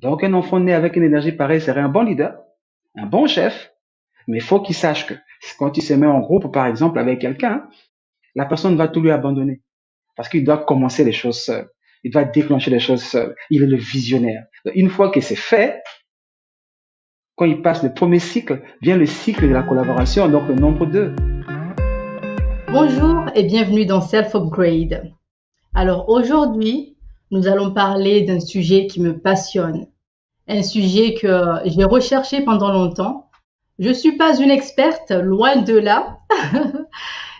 Donc, un enfant né avec une énergie pareille serait un bon leader, un bon chef, mais il faut qu'il sache que quand il se met en groupe, par exemple, avec quelqu'un, la personne va tout lui abandonner parce qu'il doit commencer les choses seul. Il doit déclencher les choses seul. Il est le visionnaire. Donc, une fois que c'est fait, quand il passe le premier cycle, vient le cycle de la collaboration, donc le nombre 2. Bonjour et bienvenue dans Self Upgrade. Alors aujourd'hui, nous allons parler d'un sujet qui me passionne, un sujet que j'ai recherché pendant longtemps. Je ne suis pas une experte, loin de là.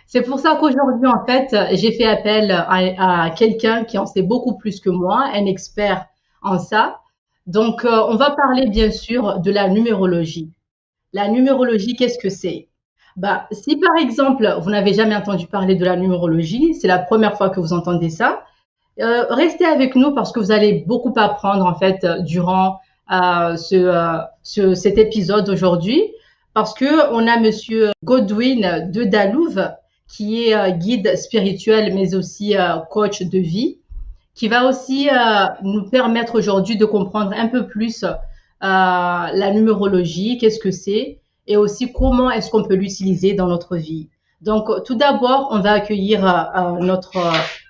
C'est pour ça qu'aujourd'hui, en fait, j'ai fait appel à quelqu'un qui en sait beaucoup plus que moi, un expert en ça. Donc, on va parler bien sûr de la numérologie. La numérologie, qu'est-ce que c'est? Bah, si par exemple, vous n'avez jamais entendu parler de la numérologie, c'est la première fois que vous entendez ça, restez avec nous parce que vous allez beaucoup apprendre en fait durant cet épisode aujourd'hui parce que on a Monsieur Godwin de Dalouve qui est guide spirituel mais aussi coach de vie qui va aussi nous permettre aujourd'hui de comprendre un peu plus la numérologie, qu'est-ce que c'est, et aussi comment est-ce qu'on peut l'utiliser dans notre vie. Donc, tout d'abord, on va accueillir notre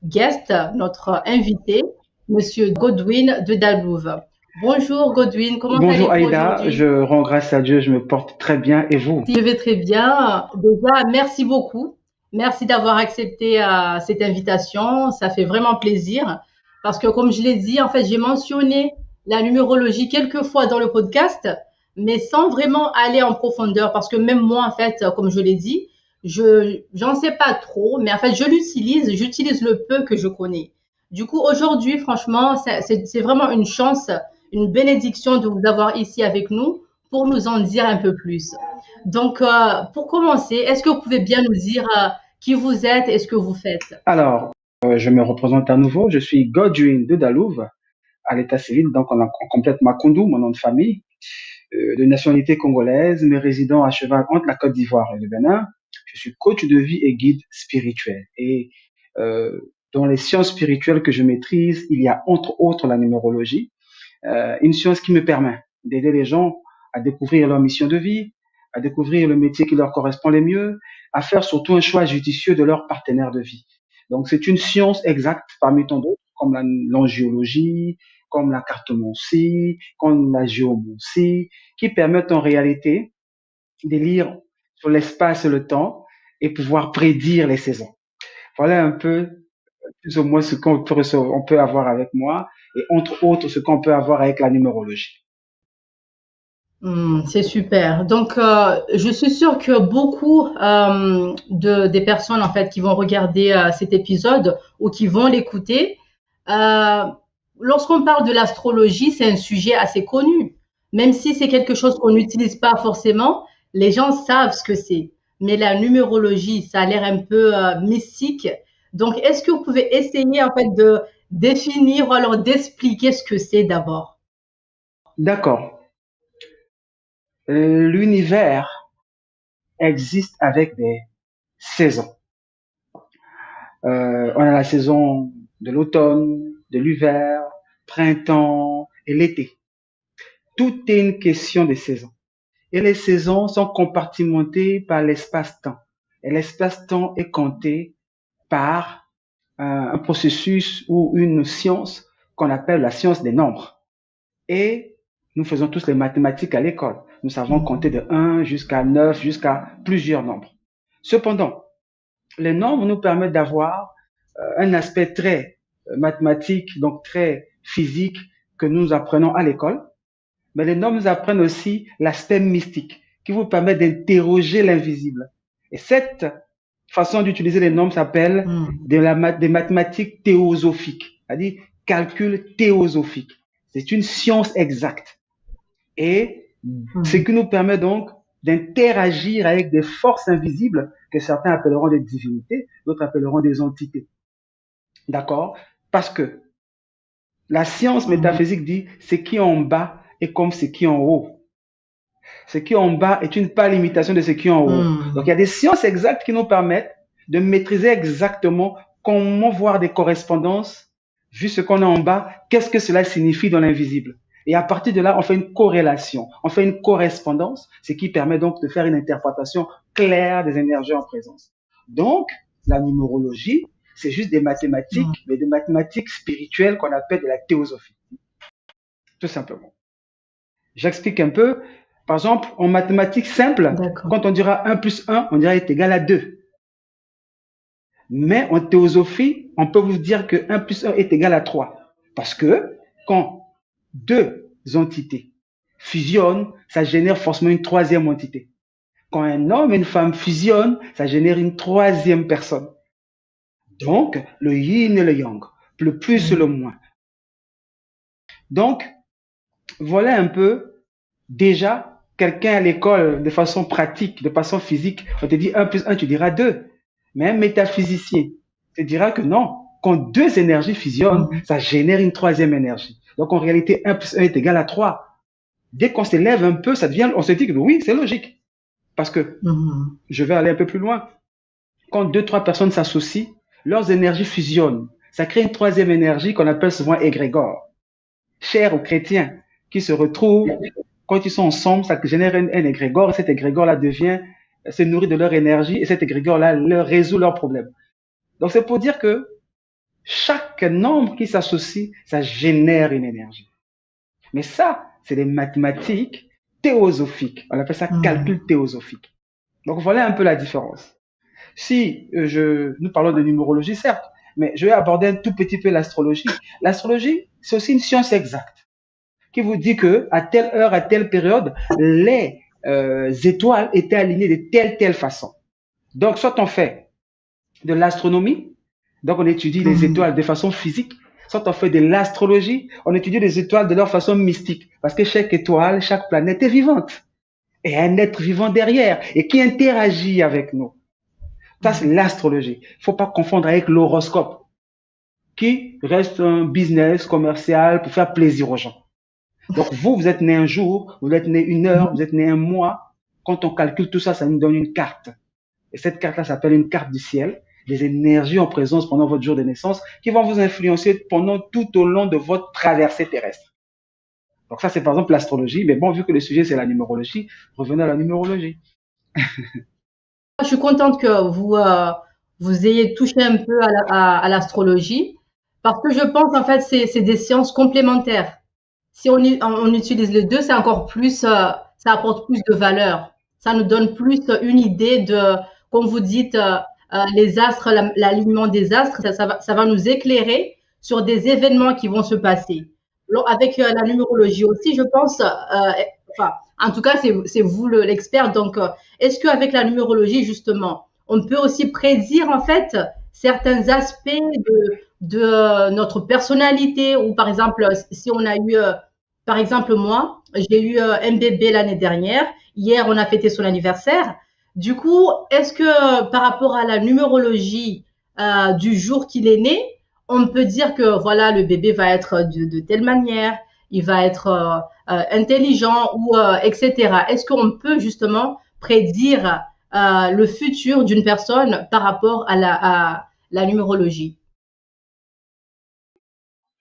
guest, notre invité, Monsieur Godwin de Dalouve. Bonjour Godwin, comment Bonjour allez-vous Aïda, aujourd'hui? je rends grâce à Dieu, je me porte très bien et vous? Je vais très bien. Déjà, merci beaucoup. Merci d'avoir accepté cette invitation. Ça fait vraiment plaisir. Parce que comme je l'ai dit, en fait, j'ai mentionné la numérologie quelques fois dans le podcast, mais sans vraiment aller en profondeur. Parce que même moi, en fait, comme je l'ai dit, j'en sais pas trop, mais en fait, j'utilise le peu que je connais. Du coup, aujourd'hui, franchement, c'est vraiment une chance, une bénédiction de vous avoir ici avec nous pour nous en dire un peu plus. Donc, pour commencer, est-ce que vous pouvez bien nous dire qui vous êtes et ce que vous faites? Alors, je me représente à nouveau, je suis Godwin de Dalouve, à l'état civil, donc on complète Makoundou, mon nom de famille, de nationalité congolaise, mais résident à cheval entre la Côte d'Ivoire et le Bénin. Je suis coach de vie et guide spirituel. Et euh, dans les sciences spirituelles que je maîtrise, il y a entre autres la numérologie, une science qui me permet d'aider les gens à découvrir leur mission de vie, à découvrir le métier qui leur correspond le mieux, à faire surtout un choix judicieux de leur partenaire de vie. Donc c'est une science exacte parmi tant d'autres, comme l'angiologie, comme la cartomancie, comme la géomancie, qui permettent en réalité de lire sur l'espace et le temps et pouvoir prédire les saisons. Voilà un peu plus ou moins ce on peut avoir avec moi et entre autres ce qu'on peut avoir avec la numérologie. C'est super. Donc, je suis sûre que beaucoup des personnes en fait qui vont regarder cet épisode ou qui vont l'écouter, euh, lorsqu'on parle de l'astrologie, c'est un sujet assez connu. Même si c'est quelque chose qu'on n'utilise pas forcément, les gens savent ce que c'est. Mais la numérologie, ça a l'air un peu mystique. Donc, est-ce que vous pouvez essayer en fait de définir ou alors d'expliquer ce que c'est d'abord? D'accord. L'univers existe avec des saisons. On a la saison de l'automne, de l'hiver, printemps et l'été. Tout est une question de saison. Et les saisons sont compartimentées par l'espace-temps. Et l'espace-temps est compté par un processus ou une science qu'on appelle la science des nombres. Et nous faisons tous les mathématiques à l'école. Nous savons compter de 1 jusqu'à 9, jusqu'à plusieurs nombres. Cependant, les nombres nous permettent d'avoir un aspect très mathématique, donc très physique, que nous apprenons à l'école. Mais les nombres nous apprennent aussi l'aspect mystique, qui vous permet d'interroger l'invisible. Et cette façon d'utiliser les nombres s'appelle des mathématiques théosophiques, c'est-à-dire calcul théosophique. C'est une science exacte. Et ce qui nous permet donc d'interagir avec des forces invisibles que certains appelleront des divinités, d'autres appelleront des entités. D'accord? Parce que la science métaphysique dit ce qui est en bas est comme ce qui est en haut. Ce qui est en bas est une pâle imitation de ce qui est en haut. Donc il y a des sciences exactes qui nous permettent de maîtriser exactement comment voir des correspondances, vu ce qu'on a en bas, qu'est-ce que cela signifie dans l'invisible. Et à partir de là, on fait une corrélation, on fait une correspondance, ce qui permet donc de faire une interprétation claire des énergies en présence. Donc, la numérologie, c'est juste des mathématiques, mais des mathématiques spirituelles qu'on appelle de la théosophie, tout simplement. J'explique un peu. Par exemple, en mathématiques simples, quand on dira 1 plus 1, on dira est égal à 2. Mais en théosophie, on peut vous dire que 1 plus 1 est égal à 3. Parce que quand deux entités fusionnent, ça génère forcément une troisième entité. Quand un homme et une femme fusionnent, ça génère une troisième personne. Donc, le yin et le yang, le plus et le moins. Donc, voilà un peu, déjà, quelqu'un à l'école, de façon pratique, de façon physique, on te dit 1 plus 1, tu diras 2. Mais un métaphysicien te dira que non, quand deux énergies fusionnent, ça génère une troisième énergie. Donc, en réalité, 1 plus 1 est égal à 3. Dès qu'on s'élève un peu, ça devient, on se dit que oui, c'est logique. Parce que, je vais aller un peu plus loin. Quand deux, trois personnes s'associent, leurs énergies fusionnent. Ça crée une troisième énergie qu'on appelle souvent égrégore. Cher aux chrétiens qui se retrouvent, quand ils sont ensemble, ça génère un égrégore, et cet égrégore-là se nourrit de leur énergie, et cet égrégore-là leur résout leurs problèmes. Donc c'est pour dire que chaque nombre qui s'associe, ça génère une énergie. Mais ça, c'est des mathématiques théosophiques. On appelle ça calcul théosophique. Donc voilà un peu la différence. Si nous parlons de numérologie, certes, mais je vais aborder un tout petit peu l'astrologie. L'astrologie, c'est aussi une science exacte qui vous dit que à telle heure, à telle période, les étoiles étaient alignées de telle façon. Donc, soit on fait de l'astronomie, donc on étudie les étoiles de façon physique, soit on fait de l'astrologie, on étudie les étoiles de leur façon mystique, parce que chaque étoile, chaque planète est vivante, et un être vivant derrière, et qui interagit avec nous. Ça, c'est l'astrologie. Il ne faut pas confondre avec l'horoscope, qui reste un business commercial pour faire plaisir aux gens. Donc, vous êtes né un jour, vous êtes né une heure, vous êtes né un mois. Quand on calcule tout ça, ça nous donne une carte. Et cette carte-là s'appelle une carte du ciel, des énergies en présence pendant votre jour de naissance qui vont vous influencer pendant tout au long de votre traversée terrestre. Donc ça, c'est par exemple l'astrologie. Mais bon, vu que le sujet, c'est la numérologie, revenez à la numérologie. Je suis contente que vous ayez touché un peu à l'astrologie parce que je pense en fait c'est des sciences complémentaires. Si on utilise les deux, c'est encore plus, ça apporte plus de valeur. Ça nous donne plus une idée de, comme vous dites, les astres, l'alignement des astres, ça va nous éclairer sur des événements qui vont se passer. Avec la numérologie aussi, je pense, enfin, en tout cas, c'est vous l'expert. Donc, est-ce qu'avec la numérologie, justement, on peut aussi prédire en fait certains aspects de notre personnalité ou par exemple, si on a eu, par exemple, moi, j'ai eu un bébé l'année dernière. Hier, on a fêté son anniversaire. Du coup, est-ce que par rapport à la numérologie du jour qu'il est né, on peut dire que voilà, le bébé va être de telle manière, il va être intelligent ou etc. Est-ce qu'on peut justement prédire le futur d'une personne par rapport à la numérologie?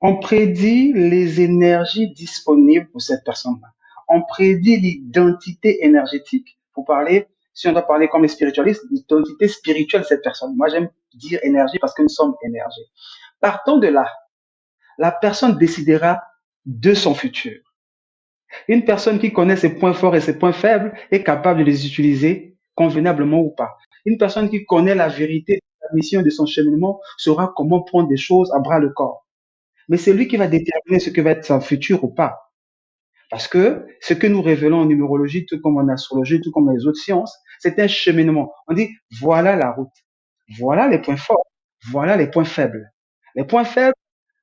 On prédit les énergies disponibles pour cette personne-là. On prédit l'identité énergétique. Pour parler, si on doit parler comme les spiritualistes, l'identité spirituelle de cette personne. Moi, j'aime dire énergie parce que nous sommes énergie. Partant de là, la personne décidera de son futur. Une personne qui connaît ses points forts et ses points faibles est capable de les utiliser convenablement ou pas. Une personne qui connaît la vérité de sa mission et de son cheminement saura comment prendre des choses à bras le corps. Mais c'est lui qui va déterminer ce que va être son futur ou pas. Parce que ce que nous révélons en numérologie, tout comme en astrologie, tout comme dans les autres sciences, c'est un cheminement. On dit, voilà la route. Voilà les points forts. Voilà les points faibles. Les points faibles,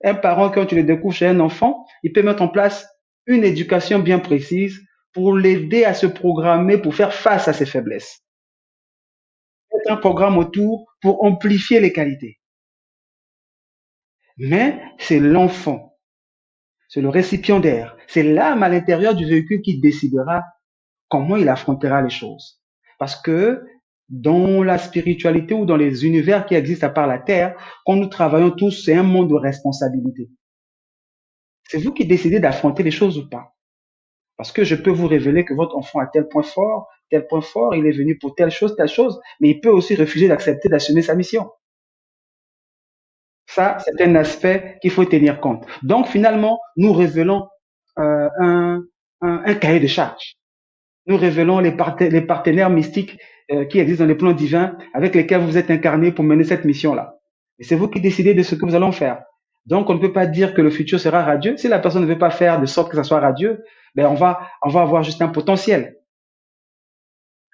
un parent, quand tu le découvres chez un enfant, il peut mettre en place une éducation bien précise pour l'aider à se programmer pour faire face à ses faiblesses. Mettre un programme autour pour amplifier les qualités. Mais c'est l'enfant, c'est le récipiendaire, c'est l'âme à l'intérieur du véhicule qui décidera comment il affrontera les choses. Parce que dans la spiritualité ou dans les univers qui existent à part la Terre, quand nous travaillons tous, c'est un monde de responsabilité. C'est vous qui décidez d'affronter les choses ou pas. Parce que je peux vous révéler que votre enfant a tel point fort, il est venu pour telle chose, mais il peut aussi refuser d'accepter d'assumer sa mission. Ça, c'est un aspect qu'il faut tenir compte. Donc, finalement, nous révélons euh, un, un cahier de charges. Nous révélons les partenaires mystiques qui existent dans les plans divins avec lesquels vous êtes incarnés pour mener cette mission-là. Et c'est vous qui décidez de ce que vous allons faire. Donc, on ne peut pas dire que le futur sera radieux. Si la personne ne veut pas faire de sorte que ça soit radieux, ben on va avoir juste un potentiel.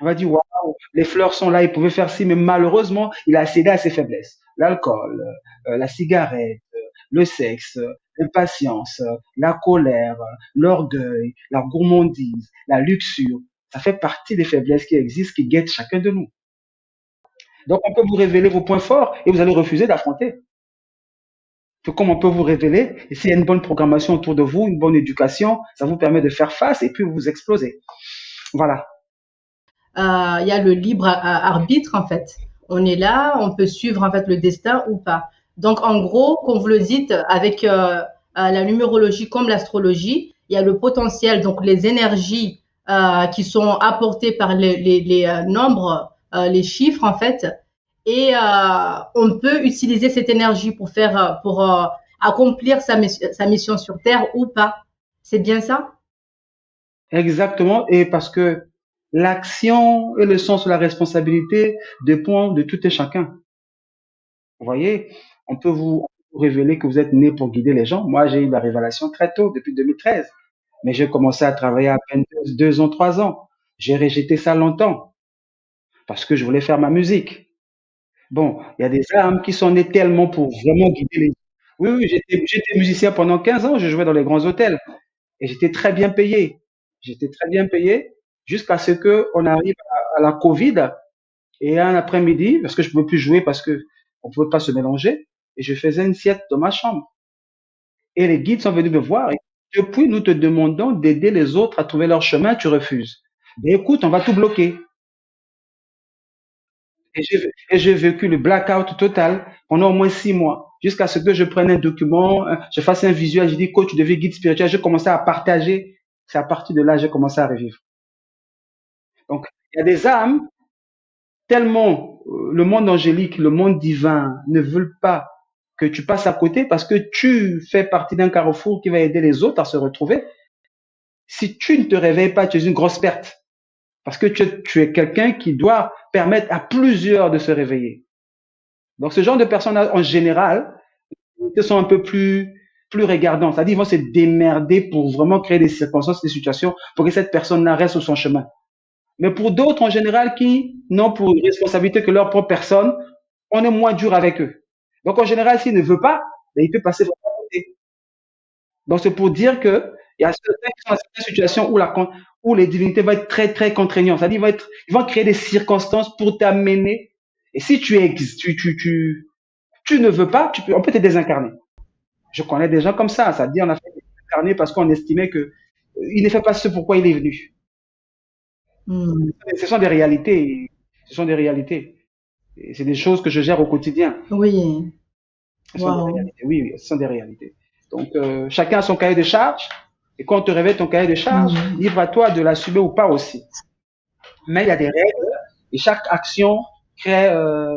On va dire, waouh, les fleurs sont là, il pouvait faire ci, mais malheureusement, il a cédé à ses faiblesses. L'alcool, la cigarette, le sexe, l'impatience, la colère, l'orgueil, la gourmandise, la luxure. Ça fait partie des faiblesses qui existent, qui guettent chacun de nous. Donc, on peut vous révéler vos points forts et vous allez refuser d'affronter. Tout comme on peut vous révéler, et s'il y a une bonne programmation autour de vous, une bonne éducation, ça vous permet de faire face et puis vous exploser. Voilà. Il y a le libre arbitre en fait. On est là, on peut suivre en fait le destin ou pas. Donc en gros, comme vous le dites, avec la numérologie comme l'astrologie, il y a le potentiel, donc les énergies qui sont apportées par les nombres, les chiffres en fait, et on peut utiliser cette énergie pour faire, pour accomplir sa mission sur Terre ou pas. C'est bien ça? Exactement, et parce que l'action et le sens de la responsabilité dépendent de tout et chacun. Vous voyez, on peut vous révéler que vous êtes né pour guider les gens. Moi, j'ai eu la révélation très tôt, depuis 2013. Mais j'ai commencé à travailler à peine 2 ans, 3 ans. J'ai rejeté ça longtemps parce que je voulais faire ma musique. Bon, il y a des âmes qui sont nées tellement pour vraiment guider les gens. Oui, oui, j'étais musicien pendant 15 ans, je jouais dans les grands hôtels et j'étais très bien payé. J'étais très bien payé jusqu'à ce que on arrive à la Covid et un après-midi, parce que je ne pouvais plus jouer parce que on ne pouvait pas se mélanger, et je faisais une sieste dans ma chambre. Et les guides sont venus me voir. Et depuis, nous te demandons d'aider les autres à trouver leur chemin, tu refuses. Ben écoute, on va tout bloquer. Et j'ai vécu le blackout total pendant au moins 6 mois, jusqu'à ce que je prenne un document, je fasse un visuel, je dis, coach, tu deviens guide spirituel. J'ai commencé à partager. C'est à partir de là que j'ai commencé à revivre. Donc, il y a des âmes tellement le monde angélique, le monde divin ne veulent pas que tu passes à côté parce que tu fais partie d'un carrefour qui va aider les autres à se retrouver. Si tu ne te réveilles pas, tu es une grosse perte parce que tu es quelqu'un qui doit permettre à plusieurs de se réveiller. Donc ce genre de personnes en général, ils sont un peu plus regardants, c'est-à-dire ils vont se démerder pour vraiment créer des circonstances, des situations pour que cette personne-là reste sur son chemin. Mais pour d'autres en général qui n'ont pour responsabilité que leur propre personne, on est moins dur avec eux. Donc en général, s'il ne veut pas, ben, il peut passer de l'autre côté. Donc c'est pour dire que il y a certains qui sont dans certaines situations où les divinités vont être très très contraignantes. C'est-à-dire ils vont créer des circonstances pour t'amener. Et si tu ne veux pas, on peut te désincarner. Je connais des gens comme ça. C'est-à-dire on a fait désincarner parce qu'on estimait que il ne fait pas ce pourquoi il est venu. Hmm. Ce sont des réalités. Ce sont des réalités. Et c'est des choses que je gère au quotidien. Oui, Ce sont des waouh. réalités. Oui, oui, ce sont des réalités. Donc, chacun a son cahier de charge. Et quand on te révèle ton cahier de charge, Hmm. libre à toi de l'assumer ou pas aussi. Mais il y a des règles et chaque action crée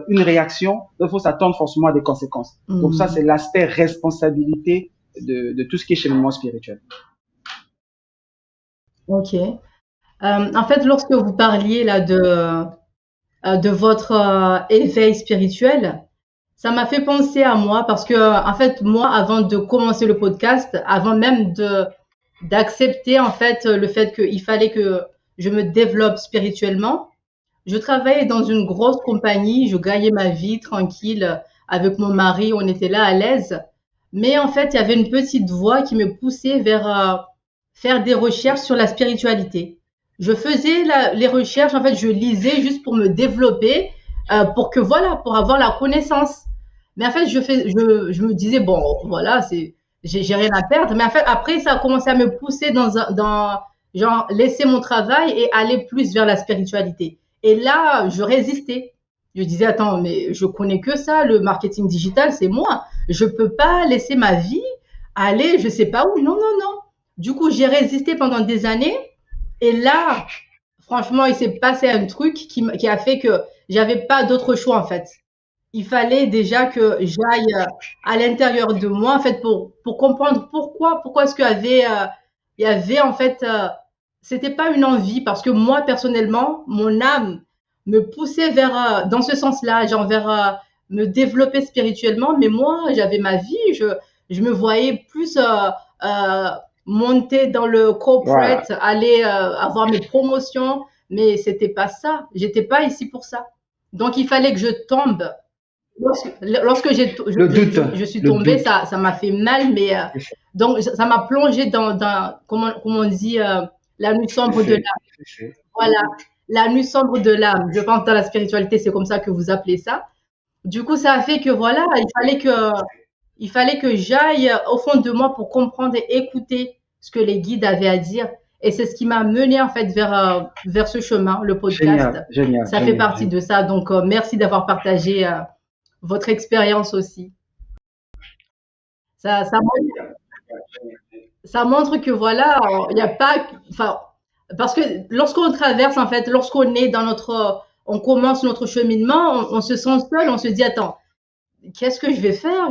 une réaction. Donc, il faut s'attendre forcément à des conséquences. Donc, ça, Hmm. c'est l'aspect responsabilité de tout ce qui est cheminement spirituel. Ok. En fait, lorsque vous parliez là de votre éveil spirituel, ça m'a fait penser à moi parce que, en fait, moi, avant de commencer le podcast, avant même d'accepter, en fait, le fait qu'il fallait que je me développe spirituellement, je travaillais dans une grosse compagnie, je gagnais ma vie tranquille avec mon mari, on était là à l'aise. Mais en fait, il y avait une petite voix qui me poussait vers faire des recherches sur la spiritualité. Je faisais les recherches, en fait, je lisais juste pour me développer, pour que voilà, pour avoir la connaissance. Mais en fait, je me disais bon, voilà, j'ai rien à perdre. Mais en fait, après, ça a commencé à me pousser dans genre laisser mon travail et aller plus vers la spiritualité. Et là, je résistais. Je disais attends, mais je connais que ça, le marketing digital, c'est moi. Je peux pas laisser ma vie aller, je sais pas où. Non, non, non. Du coup, j'ai résisté pendant des années. Et là, franchement, il s'est passé un truc qui a fait que j'avais pas d'autre choix, en fait. Il fallait déjà que j'aille à l'intérieur de moi, en fait, pour comprendre pourquoi est-ce il y avait, en fait, c'était pas une envie, parce que moi, personnellement, mon âme me poussait dans ce sens-là, genre vers me développer spirituellement, mais moi, j'avais ma vie, je me voyais plus euh, monter dans le Voilà. corporate, aller avoir mes promotions, mais c'était pas ça. J'étais pas ici pour ça. Donc, il fallait que je tombe. Lorsque Le doute, je suis le tombée, doute. ça m'a fait mal, mais donc ça m'a plongée comment on dit, la nuit sombre de C'est, l'âme. c'est, Voilà, la nuit sombre de l'âme. Je pense que dans la spiritualité, c'est comme ça que vous appelez ça. Du coup, ça a fait que voilà, il fallait que j'aille au fond de moi pour comprendre et écouter ce que les guides avaient à dire. Et c'est ce qui m'a mené en fait vers ce chemin, le podcast. génial, génial, Ça fait génial, partie génial. de ça. Donc, merci d'avoir partagé votre expérience aussi. Ça, ça, montre, ça montre que voilà, il n'y a pas, enfin, parce que lorsqu'on traverse, en fait, lorsqu'on est on commence notre cheminement, on se sent seul, on se dit, attends, qu'est-ce que je vais faire?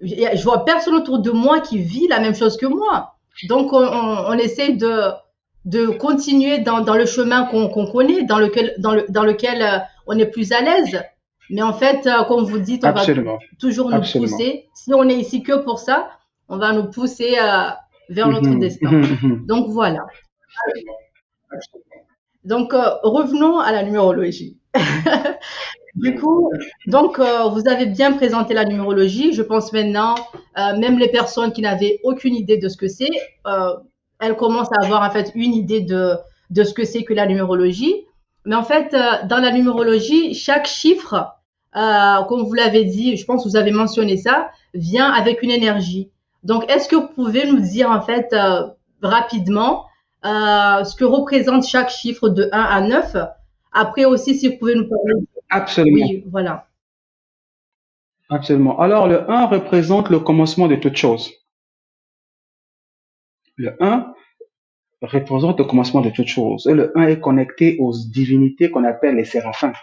Je vois personne autour de moi qui vit la même chose que moi. Donc, on essaie de continuer dans le chemin qu'on connaît, dans lequel on est plus à l'aise. Mais en fait, comme vous dites, on va Absolument, toujours nous absolument. pousser. Si on est ici que pour ça, on va nous pousser vers notre Mhm, destin. mhm, mhm. Donc voilà. Donc revenons à la numérologie. Du coup, donc vous avez bien présenté la numérologie. Je pense maintenant, même les personnes qui n'avaient aucune idée de ce que c'est, euh, elles commencent à avoir en fait une idée de ce que c'est que la numérologie. Mais en fait, dans la numérologie, chaque chiffre, comme vous l'avez dit, je pense que vous avez mentionné ça, vient avec une énergie. Donc, est-ce que vous pouvez nous dire en fait rapidement ce que représente chaque chiffre de 1 à 9? Après aussi, si vous pouvez nous parler. Absolument, Oui, voilà. absolument. Alors, le un représente le commencement de toute chose. Le un représente le commencement de toute chose. Et le un est connecté aux divinités qu'on appelle les séraphins.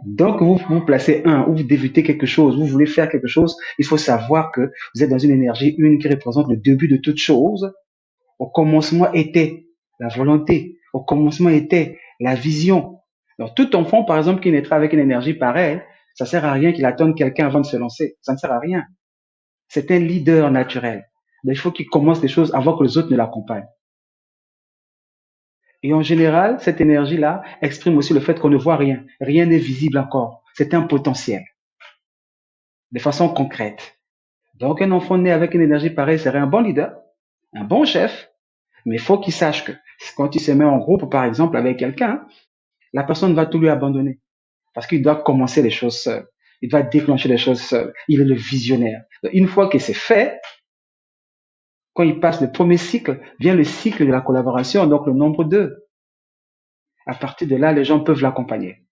Donc vous placez un, ou vous débutez quelque chose, vous voulez faire quelque chose, il faut savoir que vous êtes dans une énergie une qui représente le début de toute chose. Au commencement était la volonté. Au commencement était la vision. Donc, tout enfant, par exemple, qui naîtra avec une énergie pareille, ça sert à rien qu'il attende quelqu'un avant de se lancer. Ça ne sert à rien. C'est un leader naturel. Donc, il faut qu'il commence les choses avant que les autres ne l'accompagnent. Et en général, cette énergie-là exprime aussi le fait qu'on ne voit rien. Rien n'est visible encore. C'est un potentiel, de façon concrète. Donc, un enfant né avec une énergie pareille serait un bon leader, un bon chef, mais il faut qu'il sache que quand il se met en groupe, par exemple, avec quelqu'un, la personne va tout lui abandonner parce qu'il doit commencer les choses seul. Il doit déclencher les choses seul. Il est le visionnaire. Donc, une fois que c'est fait, quand il passe le premier cycle, vient le cycle de la collaboration, donc le nombre 2. À partir de là, les gens peuvent l'accompagner.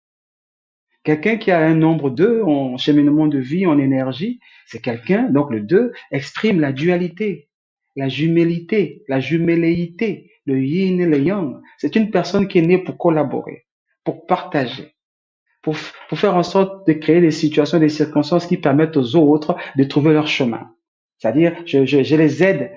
Quelqu'un qui a un nombre 2 en cheminement de vie, en énergie, c'est quelqu'un, donc le 2 exprime la dualité, la jumélité, la jumelléité, le yin et le yang. C'est une personne qui est née pour collaborer, pour partager, pour, pour faire en sorte de créer des situations, des circonstances qui permettent aux autres de trouver leur chemin. C'est-à-dire, je les aide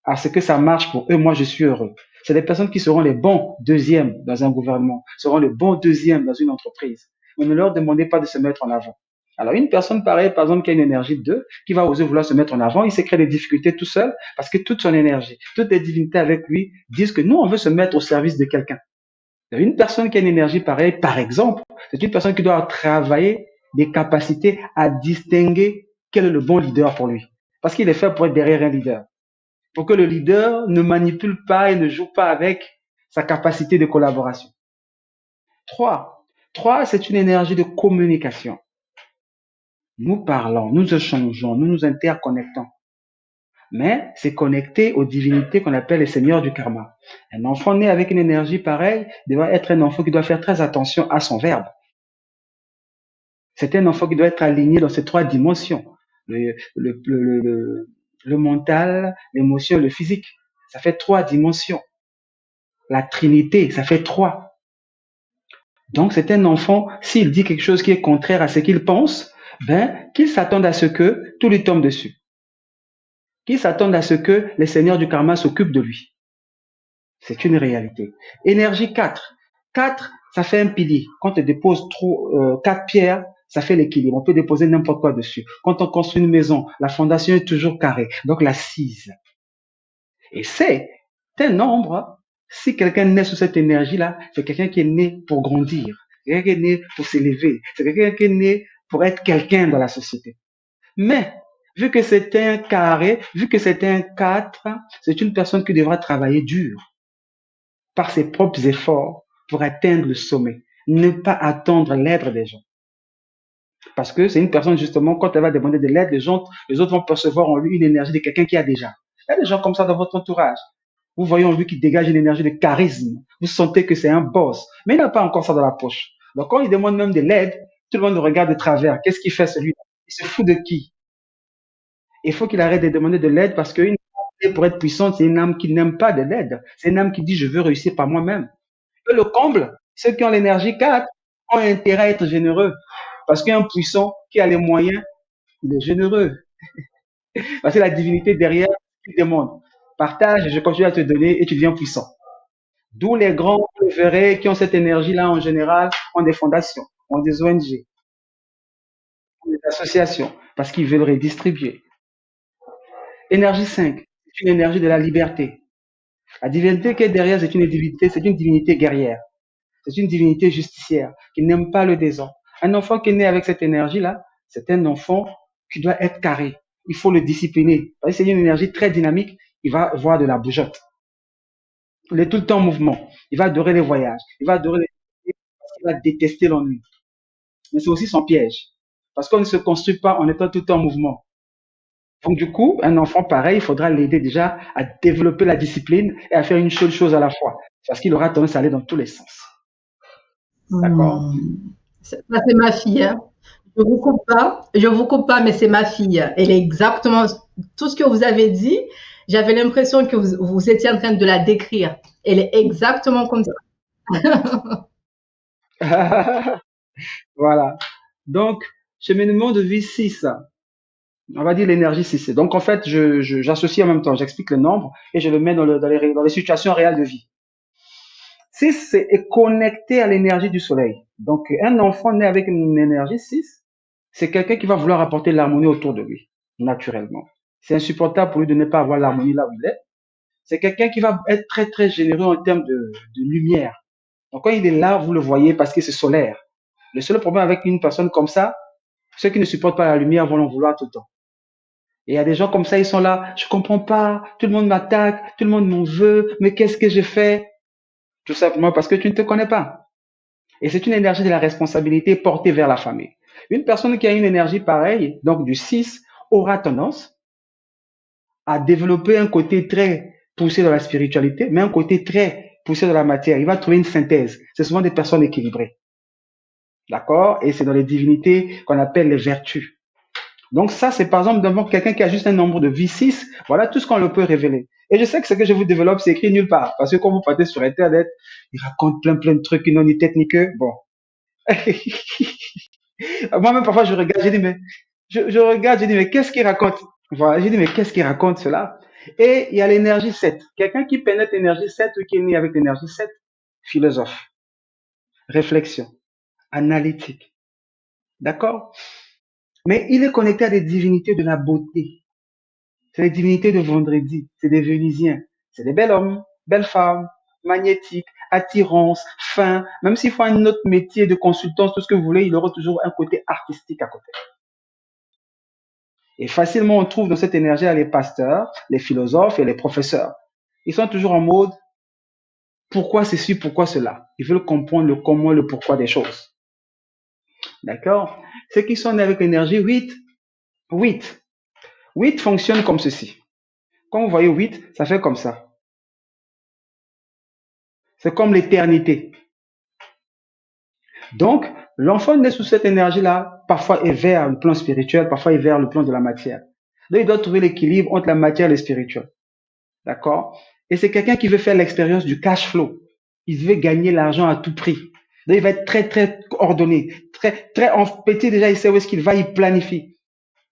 à ce que ça marche pour eux, moi je suis heureux. C'est des personnes qui seront les bons deuxièmes dans un gouvernement, seront les bons deuxièmes dans une entreprise. Mais ne leur demandez pas de se mettre en avant. Alors une personne pareille, par exemple, qui a une énergie de 2, qui va oser vouloir se mettre en avant, il se crée des difficultés tout seul parce que toute son énergie, toutes les divinités avec lui disent que nous, on veut se mettre au service de quelqu'un. Une personne qui a une énergie pareille, par exemple, c'est une personne qui doit travailler des capacités à distinguer quel est le bon leader pour lui. Parce qu'il est fait pour être derrière un leader. Pour que le leader ne manipule pas et ne joue pas avec sa capacité de collaboration. 3. 3, c'est une énergie de communication. Nous parlons, nous échangeons, nous nous interconnectons. Mais c'est connecté aux divinités qu'on appelle les seigneurs du karma. Un enfant né avec une énergie pareille doit être un enfant qui doit faire très attention à son verbe. C'est un enfant qui doit être aligné dans ces 3 dimensions. le mental, l'émotion, le physique. Ça fait 3 dimensions. La Trinité, ça fait 3. Donc, c'est un enfant, s'il dit quelque chose qui est contraire à ce qu'il pense, ben, qu'il s'attende à ce que tout lui tombe dessus. Qu'il s'attende à ce que les seigneurs du karma s'occupent de lui. C'est une réalité. Énergie 4. 4, ça fait un pilier. Quand on dépose 4 pierres, ça fait l'équilibre. On peut déposer n'importe quoi dessus. Quand on construit une maison, la fondation est toujours carrée. Donc, l'assise. Et c'est un nombre. Si quelqu'un naît sous cette énergie-là, c'est quelqu'un qui est né pour grandir. C'est quelqu'un qui est né pour s'élever. C'est quelqu'un qui est né pour être quelqu'un dans la société. Mais, vu que c'est un carré, vu que c'est un 4, c'est une personne qui devra travailler dur par ses propres efforts pour atteindre le sommet. Ne pas attendre l'aide des gens. Parce que c'est une personne, justement, quand elle va demander de l'aide, les autres vont percevoir en lui une énergie de quelqu'un qui a déjà. Il y a des gens comme ça dans votre entourage. Vous voyez en lui qui dégage une énergie de charisme. Vous sentez que c'est un boss. Mais il n'a pas encore ça dans la poche. Donc quand il demande même de l'aide, tout le monde le regarde de travers. Qu'est-ce qu'il fait celui-là? Il se fout de qui? Il faut qu'il arrête de demander de l'aide parce qu'une âme, pour être puissante, c'est une âme qui n'aime pas de l'aide. C'est une âme qui dit je veux réussir par moi-même. Et le comble, ceux qui ont l'énergie 4 ont intérêt à être généreux. Parce qu'un puissant qui a les moyens, il est généreux. Parce que la divinité derrière, il demande. Partage et je continue à te donner et tu deviens puissant. D'où les grands, vous verrez, qui ont cette énergie-là en général, ont des fondations, ont des ONG, ont des associations, parce qu'ils veulent redistribuer. Énergie 5, c'est une énergie de la liberté. La divinité qui est derrière, c'est une divinité guerrière. C'est une divinité justicière qui n'aime pas le désordre. Un enfant qui est né avec cette énergie-là, c'est un enfant qui doit être carré. Il faut le discipliner. Parce que c'est une énergie très dynamique. Il va voir de la bougeotte. Il est tout le temps en mouvement. Il va adorer les voyages. Il va adorer les... Il va détester l'ennui. Mais c'est aussi son piège. Parce qu'on ne se construit pas en étant tout le temps en mouvement. Donc du coup, un enfant pareil, il faudra l'aider déjà à développer la discipline et à faire une seule chose à la fois. Parce qu'il aura tendance à aller dans tous les sens. D'accord? Ça, c'est ma fille, hein. Je vous coupe pas, mais c'est ma fille. Elle est exactement tout ce que vous avez dit. J'avais l'impression que vous étiez en train de la décrire. Elle est exactement comme ça. Voilà. Donc, cheminement de vie 6. On va dire l'énergie 6. Donc, en fait, j'associe en même temps, j'explique le nombre et je le mets dans les situations réelles de vie. 6 est connecté à l'énergie du soleil. Donc, un enfant né avec une énergie 6, c'est quelqu'un qui va vouloir apporter l'harmonie autour de lui, naturellement. C'est insupportable pour lui de ne pas avoir l'harmonie là où il est. C'est quelqu'un qui va être très, très généreux en termes de lumière. Donc, quand il est là, vous le voyez parce que c'est solaire. Le seul problème avec une personne comme ça, ceux qui ne supportent pas la lumière vont l'en vouloir tout le temps. Et il y a des gens comme ça, ils sont là, je comprends pas, tout le monde m'attaque, tout le monde m'en veut, mais qu'est-ce que je fais? Tout simplement parce que tu ne te connais pas. Et c'est une énergie de la responsabilité portée vers la famille. Une personne qui a une énergie pareille, donc du 6, aura tendance à développer un côté très poussé dans la spiritualité, mais un côté très poussé dans la matière. Il va trouver une synthèse. C'est souvent des personnes équilibrées. D'accord? Et c'est dans les divinités qu'on appelle les vertus. Donc ça, c'est par exemple devant quelqu'un qui a juste un nombre de vie 6. Voilà tout ce qu'on le peut révéler. Et je sais que ce que je vous développe, c'est écrit nulle part. Parce que quand vous partez sur Internet, ils racontent plein de trucs qui n'ont ni tête ni queue. Bon. Moi-même, parfois, je regarde, je dis, mais, je regarde, je dis, mais qu'est-ce qu'il raconte? Voilà, je dis, mais qu'est-ce qu'il raconte cela? Et il y a l'énergie 7. Quelqu'un qui pénètre l'énergie 7 ou qui est né avec l'énergie 7, philosophe, réflexion, analytique. D'accord? Mais il est connecté à des divinités de la beauté. C'est les divinités de vendredi. C'est des Vénusiens. C'est des bels hommes, belles femmes, magnétiques, attirance, fins. Même s'il faut un autre métier de consultance, tout ce que vous voulez, il aura toujours un côté artistique à côté. Et facilement, on trouve dans cette énergie les pasteurs, les philosophes et les professeurs. Ils sont toujours en mode pourquoi ceci, pourquoi cela. Ils veulent comprendre le comment et le pourquoi des choses. D'accord? Ceux qui sont nés avec l'énergie 8, 8. 8 fonctionne comme ceci. Quand vous voyez 8, ça fait comme ça. C'est comme l'éternité. Donc, l'enfant né sous cette énergie-là parfois est vers le plan spirituel, parfois est vers le plan de la matière. Donc, il doit trouver l'équilibre entre la matière et le spirituel. D'accord? Et c'est quelqu'un qui veut faire l'expérience du cash flow. Il veut gagner l'argent à tout prix. Donc, il va être très, très ordonné. Très en petit, déjà, il sait où est-ce qu'il va, il planifie.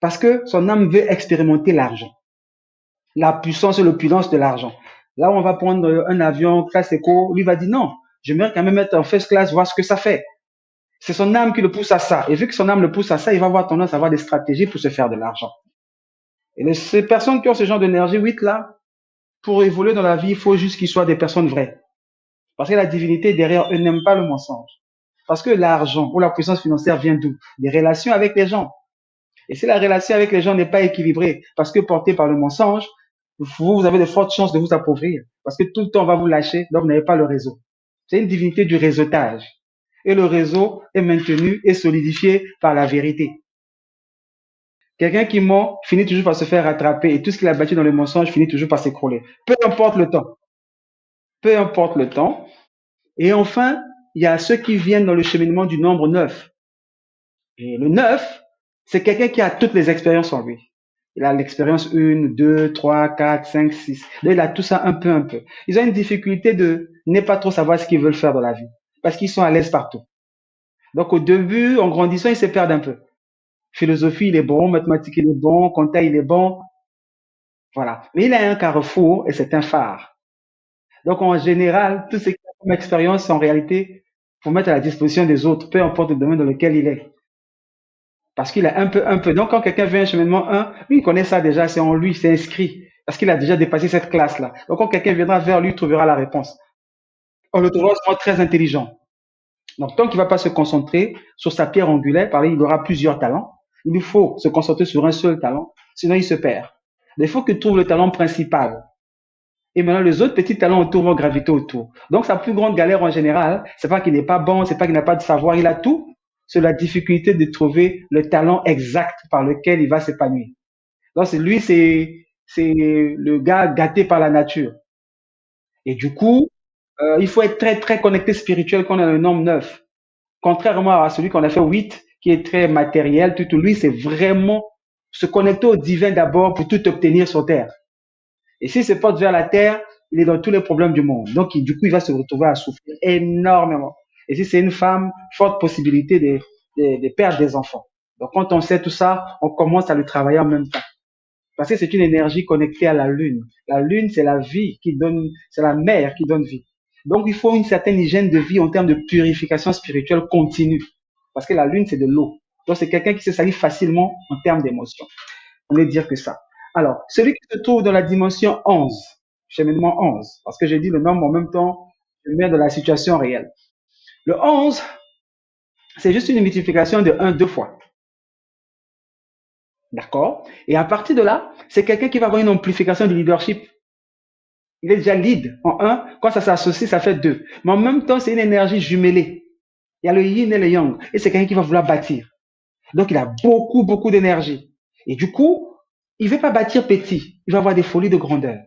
Parce que son âme veut expérimenter l'argent. La puissance et l'opulence de l'argent. Là où on va prendre un avion classe éco, lui va dire non, j'aimerais quand même être en first class, voir ce que ça fait. C'est son âme qui le pousse à ça. Et vu que son âme le pousse à ça, il va avoir tendance à avoir des stratégies pour se faire de l'argent. Et ces personnes qui ont ce genre d'énergie 8 là, pour évoluer dans la vie, il faut juste qu'ils soient des personnes vraies. Parce que la divinité derrière eux n'aime pas le mensonge. Parce que l'argent ou la puissance financière vient d'où? Des relations avec les gens. Et si la relation avec les gens n'est pas équilibrée, parce que portée par le mensonge, vous avez de fortes chances de vous appauvrir. Parce que tout le temps, on va vous lâcher, donc vous n'avez pas le réseau. C'est une divinité du réseautage. Et le réseau est maintenu et solidifié par la vérité. Quelqu'un qui ment finit toujours par se faire rattraper et tout ce qu'il a bâti dans le mensonge finit toujours par s'écrouler. Peu importe le temps. Peu importe le temps. Et enfin, il y a ceux qui viennent dans le cheminement du nombre 9. Et le 9, c'est quelqu'un qui a toutes les expériences en lui. Il a l'expérience 1, 2, 3, 4, 5, 6. Là, il a tout ça un peu, un peu. Ils ont une difficulté de ne pas trop savoir ce qu'ils veulent faire dans la vie. Parce qu'ils sont à l'aise partout. Donc, au début, en grandissant, ils se perdent un peu. Philosophie, il est bon. Mathématiques, il est bon. Comptable, il est bon. Voilà. Mais il a un carrefour et c'est un phare. Donc, en général, tout ce qu'il a comme expérience, en réalité, faut mettre à la disposition des autres, peu importe le domaine dans lequel il est. Parce qu'il a un peu, un peu. Donc, quand quelqu'un vient un cheminement 1, lui, il connaît ça déjà, c'est en lui, c'est inscrit. Parce qu'il a déjà dépassé cette classe-là. Donc, quand quelqu'un viendra vers lui, il trouvera la réponse. On le trouvera souvent très intelligent. Donc, tant qu'il ne va pas se concentrer sur sa pierre angulaire, par il aura plusieurs talents. Il lui faut se concentrer sur un seul talent, sinon il se perd. Il faut qu'il trouve le talent principal. Et maintenant, les autres petits talents autour vont graviter autour. Donc, sa plus grande galère en général, c'est pas qu'il n'est pas bon, c'est pas qu'il n'a pas de savoir, il a tout. C'est la difficulté de trouver le talent exact par lequel il va s'épanouir. Donc, lui, c'est le gars gâté par la nature. Et du coup, il faut être très, très connecté spirituel quand on a le nombre 9. Contrairement à celui qu'on a fait 8, qui est très matériel, tout lui, c'est vraiment se connecter au divin d'abord pour tout obtenir sur Terre. Et s'il se porte vers la terre, il est dans tous les problèmes du monde. Donc, du coup, il va se retrouver à souffrir énormément. Et si c'est une femme, forte possibilité de perdre des enfants. Donc, quand on sait tout ça, on commence à le travailler en même temps. Parce que c'est une énergie connectée à la lune. La lune, c'est la vie qui donne, c'est la mère qui donne vie. Donc, il faut une certaine hygiène de vie en termes de purification spirituelle continue. Parce que la lune, c'est de l'eau. Donc, c'est quelqu'un qui se salit facilement en termes d'émotion. On ne dire que ça. Alors, celui qui se trouve dans la dimension 11, cheminement 11, parce que j'ai dit le nombre en même temps, je mets dans la situation réelle. Le 11, c'est juste une multiplication de 1 deux fois. D'accord? Et à partir de là, c'est quelqu'un qui va avoir une amplification du leadership. Il est déjà lead en 1, quand ça s'associe, ça fait 2. Mais en même temps, c'est une énergie jumelée. Il y a le yin et le yang. Et c'est quelqu'un qui va vouloir bâtir. Donc, il a beaucoup, beaucoup d'énergie. Et du coup, il ne veut pas bâtir petit. Il va avoir des folies de grandeur.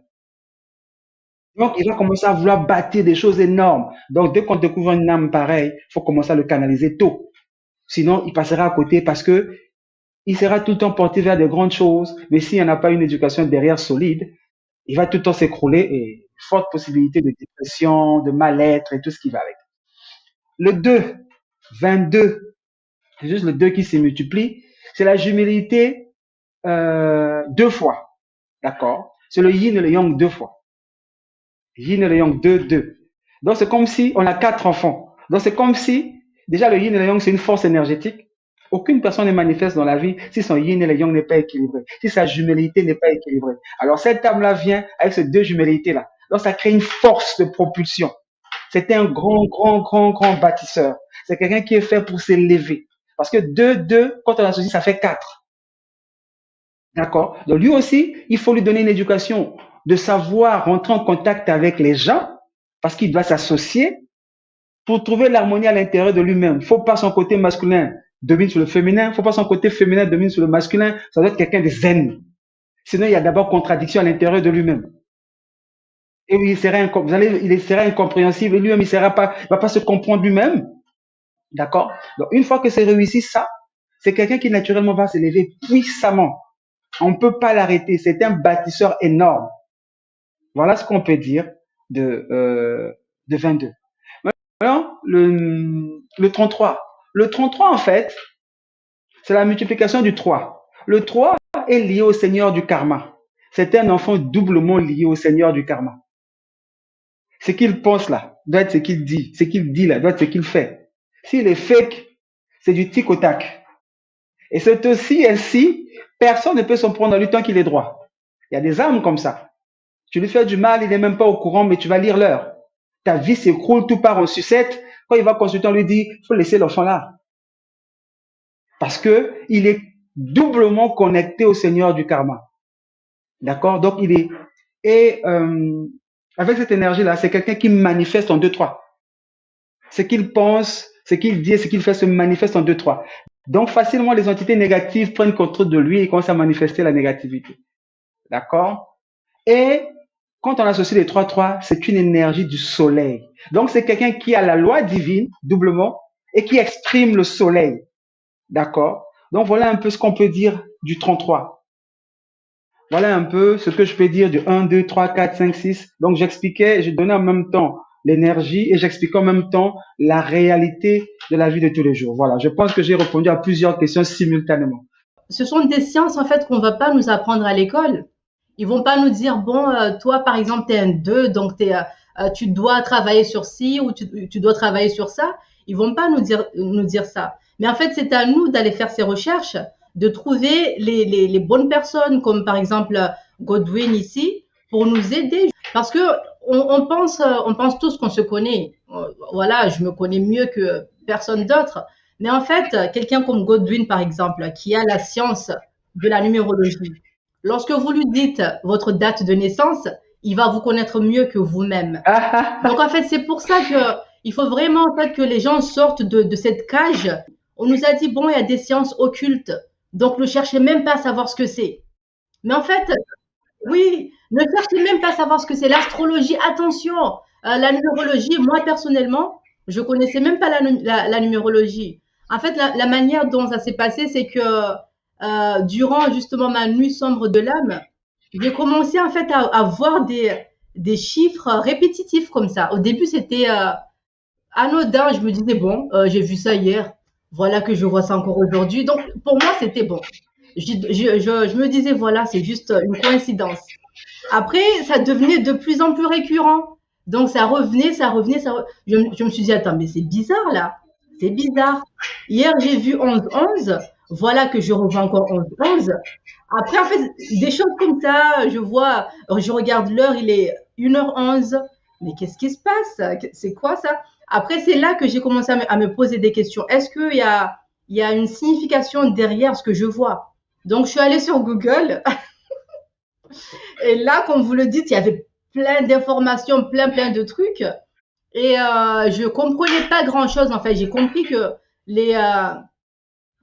Donc, il va commencer à vouloir bâtir des choses énormes. Donc, dès qu'on découvre une âme pareille, il faut commencer à le canaliser tôt. Sinon, il passera à côté parce que il sera tout le temps porté vers de grandes choses. Mais s'il n'y en a pas une éducation derrière solide, il va tout le temps s'écrouler et forte possibilité de dépression, de mal-être et tout ce qui va avec. Le 2, 22, c'est juste le 2 qui se multiplie. C'est la jumélité deux fois. D'accord? C'est le yin et le yang deux fois. Yin et le yang, 2, 2. Donc, c'est comme si on a 4 enfants. Donc, c'est comme si, déjà, le yin et le yang, c'est une force énergétique. Aucune personne ne manifeste dans la vie si son yin et le yang n'est pas équilibré, si sa jumélité n'est pas équilibrée. Alors, cette âme-là vient avec ces deux jumelités-là. Donc, ça crée une force de propulsion. C'était un grand, grand, grand, grand bâtisseur. C'est quelqu'un qui est fait pour s'élever. Parce que 2, 2, quand on associe, ça fait 4. D'accord? Donc, lui aussi, il faut lui donner une éducation de savoir rentrer en contact avec les gens parce qu'il doit s'associer pour trouver l'harmonie à l'intérieur de lui-même. Il ne faut pas son côté masculin domine sur le féminin, il ne faut pas son côté féminin domine sur le masculin. Ça doit être quelqu'un de zen. Sinon, il y a d'abord contradiction à l'intérieur de lui-même. Et il sera incompréhensible et lui-même, il ne va pas se comprendre lui-même. D'accord? Donc, une fois que c'est réussi, ça, C'est quelqu'un qui naturellement va s'élever puissamment. On ne peut pas l'arrêter. C'est un bâtisseur énorme. Voilà ce qu'on peut dire de 22. Maintenant, le 33. Le 33, en fait, c'est la multiplication du 3. Le 3 est lié au Seigneur du karma. C'est un enfant doublement lié au Seigneur du karma. Ce qu'il pense là, doit être ce qu'il dit. Ce qu'il dit là, doit être ce qu'il fait. S'il est fake, c'est du tic au tac. Et c'est aussi ainsi, personne ne peut s'en prendre à lui tant qu'il est droit. Il y a des âmes comme ça. Tu lui fais du mal, il n'est même pas au courant, mais tu vas lire l'heure. Ta vie s'écroule, tout part en sucette. Quand il va consulter, on lui dit, il faut laisser l'enfant là. Parce que il est doublement connecté au Seigneur du karma. D'accord? Donc, il est, et, avec cette énergie-là, c'est quelqu'un qui manifeste en deux, trois. Ce qu'il pense, ce qu'il dit et ce qu'il fait se manifeste en deux, trois. Donc, facilement, les entités négatives prennent contrôle de lui et commencent à manifester la négativité. D'accord? Et quand on associe les 3-3, c'est une énergie du soleil. Donc, c'est quelqu'un qui a la loi divine, doublement, et qui exprime le soleil. D'accord? Donc, voilà un peu ce qu'on peut dire du 33. Voilà un peu ce que je peux dire du 1, 2, 3, 4, 5, 6. Donc, j'expliquais, je donnais en même temps l'énergie et j'expliquais en même temps la réalité de la vie de tous les jours. Voilà, je pense que j'ai répondu à plusieurs questions simultanément. Ce sont des sciences en fait qu'on va pas nous apprendre à l'école. Ils vont pas nous dire bon, toi par exemple tu es un 2, donc tu dois travailler sur ci ou tu dois travailler sur ça. Ils vont pas nous dire ça. Mais en fait c'est à nous d'aller faire ces recherches, de trouver les bonnes personnes comme par exemple Godwin ici pour nous aider parce que on pense tous qu'on se connaît. Voilà, je me connais mieux que personne d'autre. Mais en fait, quelqu'un comme Godwin, par exemple, qui a la science de la numérologie, lorsque vous lui dites votre date de naissance, il va vous connaître mieux que vous-même. Donc, en fait, c'est pour ça que il faut vraiment en fait, que les gens sortent de cette cage. On nous a dit, bon, il y a des sciences occultes, donc ne cherchez même pas à savoir ce que c'est. Mais en fait, oui, ne cherchez même pas à savoir ce que c'est. L'astrologie, attention, la numérologie, moi personnellement, je connaissais même pas la numérologie. En fait, la manière dont ça s'est passé, c'est que durant justement ma nuit sombre de l'âme, j'ai commencé en fait à voir des chiffres répétitifs comme ça. Au début, c'était anodin. Je me disais, bon, j'ai vu ça hier, voilà que je vois ça encore aujourd'hui. Donc, pour moi, c'était bon. Je me disais, voilà, c'est juste une coïncidence. Après, ça devenait de plus en plus récurrent. Donc, ça revenait, ça revenait, je me suis dit, attends, mais c'est bizarre là. C'est bizarre. Hier, j'ai vu 11-11. Voilà que je revois encore 11-11. Après, en fait, des choses comme ça, je vois, je regarde l'heure, il est 1h11. Mais qu'est-ce qui se passe? C'est quoi ça? Après, c'est là que j'ai commencé à me poser des questions. Est-ce il y a une signification derrière ce que je vois? Donc, je suis allée sur Google. Et là, comme vous le dites, il y avait plein d'informations, plein de trucs. Et je comprenais pas grand-chose. En fait, j'ai compris que les, euh,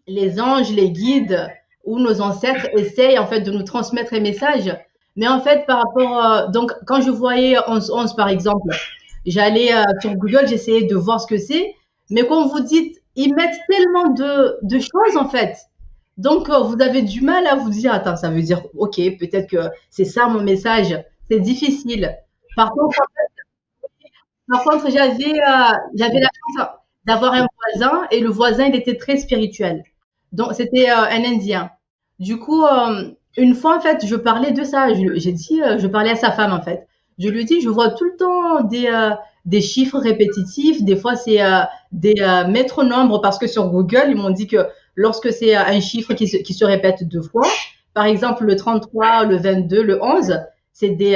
les anges, les guides ou nos ancêtres essayent en fait de nous transmettre les messages. Mais en fait, par rapport, donc quand je voyais 11-11 par exemple, j'allais sur Google, j'essayais de voir ce que c'est. Mais comme vous dites, ils mettent tellement de choses en fait. Donc, vous avez du mal à vous dire, attends, ça veut dire, ok, peut-être que c'est ça mon message. C'est difficile. Par contre, j'avais la chance d'avoir un voisin et le voisin, il était très spirituel. Donc, c'était un Indien. Du coup, une fois, en fait, je parlais de ça. J'ai dit, je parlais à sa femme, en fait. Je lui dis, je vois tout le temps des chiffres répétitifs. Des fois, c'est des maîtres nombres parce que sur Google, ils m'ont dit que lorsque c'est un chiffre qui se répète deux fois, par exemple, le 33, le 22, le 11, c'est des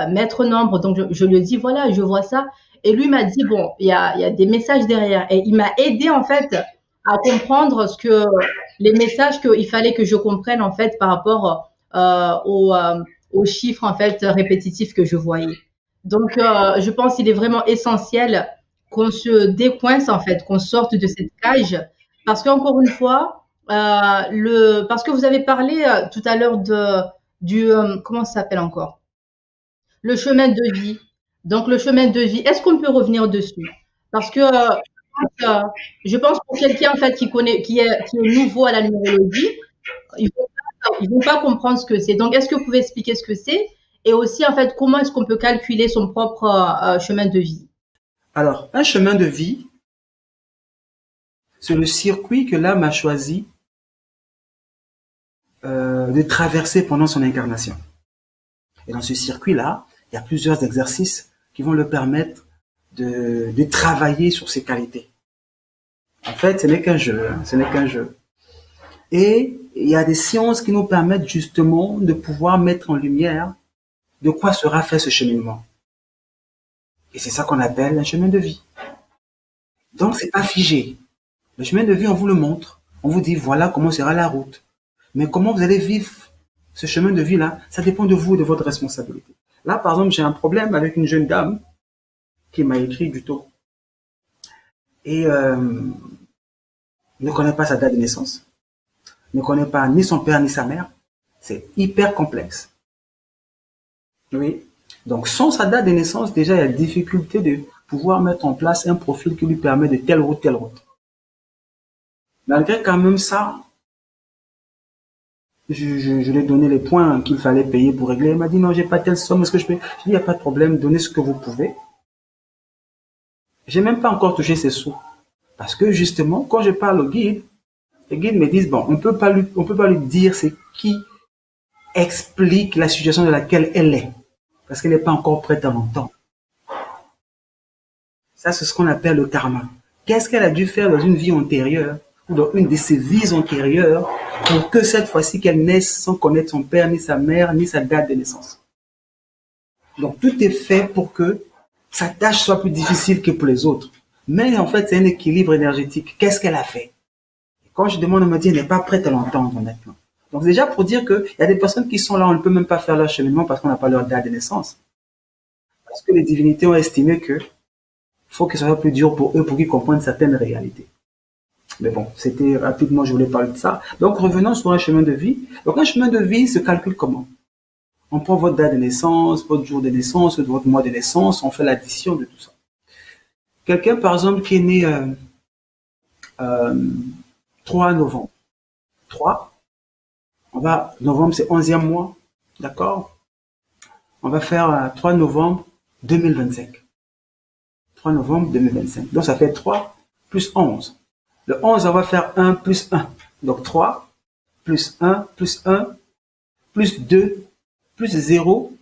maîtres nombres. Donc, je lui dis, voilà, je vois ça. Et lui m'a dit, bon, il y a des messages derrière. Et il m'a aidé, en fait, à comprendre les messages qu'il fallait que je comprenne, en fait, par rapport aux chiffres, en fait, répétitifs que je voyais. Donc, je pense qu'il est vraiment essentiel qu'on se décoince, en fait, qu'on sorte de cette cage. Parce qu'encore une fois, parce que vous avez parlé tout à l'heure comment ça s'appelle encore? Le chemin de vie. Donc, le chemin de vie, est-ce qu'on peut revenir dessus? Parce que je pense pour quelqu'un en fait qui est nouveau à la numérologie, ils vont pas comprendre ce que c'est. Donc, est-ce que vous pouvez expliquer ce que c'est et aussi en fait comment est-ce qu'on peut calculer son propre chemin de vie? Alors, un chemin de vie, c'est le circuit que l'âme a choisi de traverser pendant son incarnation. Et dans ce circuit-là, il y a plusieurs exercices qui vont le permettre de travailler sur ses qualités. En fait, ce n'est qu'un jeu, hein, ce n'est qu'un jeu. Et il y a des sciences qui nous permettent justement de pouvoir mettre en lumière de quoi sera fait ce cheminement. Et c'est ça qu'on appelle un chemin de vie. Donc, c'est pas figé. Le chemin de vie, on vous le montre. On vous dit, voilà comment sera la route. Mais comment vous allez vivre ce chemin de vie-là, ça dépend de vous et de votre responsabilité. Là, par exemple, j'ai un problème avec une jeune dame qui m'a écrit du tôt. Et ne connaît pas sa date de naissance, ne connaît pas ni son père ni sa mère. C'est hyper complexe. Oui. Donc, sans sa date de naissance, déjà, il y a la difficulté de pouvoir mettre en place un profil qui lui permet de telle route, telle route. Malgré quand même ça, je lui ai donné les points qu'il fallait payer pour régler. Il m'a dit, non, j'ai pas telle somme, est-ce que je peux? Je lui ai dit, il n'y a pas de problème, donnez ce que vous pouvez. J'ai même pas encore touché ces sous. Parce que justement, quand je parle au guide, les guides me disent, bon, on peut pas lui dire c'est qui explique la situation dans laquelle elle est. Parce qu'elle n'est pas encore prête à l'entendre. Ça, c'est ce qu'on appelle le karma. Qu'est-ce qu'elle a dû faire dans une vie antérieure, ou dans une de ses vies antérieures, pour que cette fois-ci qu'elle naisse sans connaître son père, ni sa mère, ni sa date de naissance. Donc, tout est fait pour que sa tâche soit plus difficile que pour les autres. Mais en fait, c'est un équilibre énergétique. Qu'est-ce qu'elle a fait? Quand je demande, on me dit, elle n'est pas prête à l'entendre maintenant. Donc déjà pour dire qu'il y a des personnes qui sont là, on ne peut même pas faire leur cheminement parce qu'on n'a pas leur date de naissance. Parce que les divinités ont estimé que faut que ça soit plus dur pour eux pour qu'ils comprennent certaines réalités. Mais bon, c'était rapidement, je voulais parler de ça. Donc revenons sur un chemin de vie. Donc un chemin de vie se calcule comment? On prend votre date de naissance, votre jour de naissance, votre mois de naissance, on fait l'addition de tout ça. Quelqu'un par exemple qui est né 3 novembre. 3, novembre c'est 11e mois, d'accord? On va faire 3 novembre 2025. 3 novembre 2025. Donc ça fait 3 plus 11. Le 11, on va faire 1 plus 1. Donc 3 plus 1 plus 1 plus 2 plus 0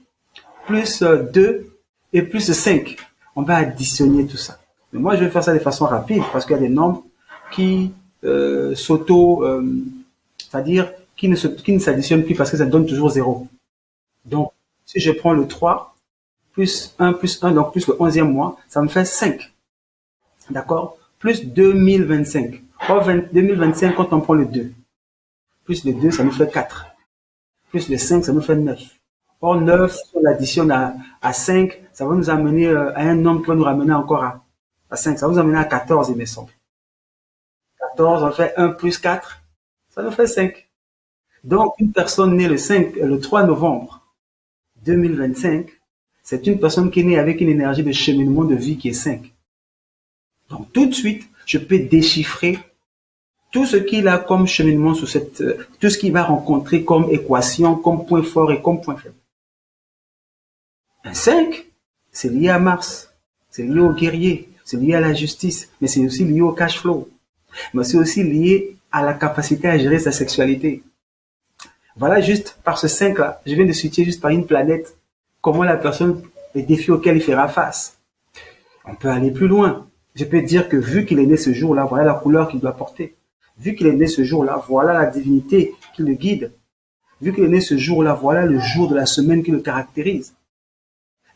plus 2 et plus 5. On va additionner tout ça. Mais moi, je vais faire ça de façon rapide parce qu'il y a des nombres qui c'est-à-dire qui ne s'additionnent plus parce que ça donne toujours 0. Donc, si je prends le 3 plus 1, donc plus le 11e mois, ça me fait 5. D'accord? Plus 2025. Or, 2025, quand on prend le 2, plus le 2, ça nous fait 4. Plus le 5, ça nous fait 9. Or, 9, si on l'additionne à 5, ça va nous amener à un nombre qui va nous ramener encore à 5. Ça va nous amener à 14, il me semble. 14, on fait 1 plus 4, ça nous fait 5. Donc, une personne née le 3 novembre 2025, c'est une personne qui est née avec une énergie de cheminement de vie qui est 5. Donc, tout de suite, je peux déchiffrer tout ce qu'il a comme cheminement sur tout ce qu'il va rencontrer comme équation, comme point fort et comme point faible. Un 5, c'est lié à Mars, c'est lié au guerrier, c'est lié à la justice, mais c'est aussi lié au cash flow. Mais c'est aussi lié à la capacité à gérer sa sexualité. Voilà, juste par ce 5-là, je viens de situer juste par une planète, comment la personne, les défis auxquels il fera face. On peut aller plus loin. Je peux dire que vu qu'il est né ce jour-là, voilà la couleur qu'il doit porter. Vu qu'il est né ce jour-là, voilà la divinité qui le guide. Vu qu'il est né ce jour-là, voilà le jour de la semaine qui le caractérise.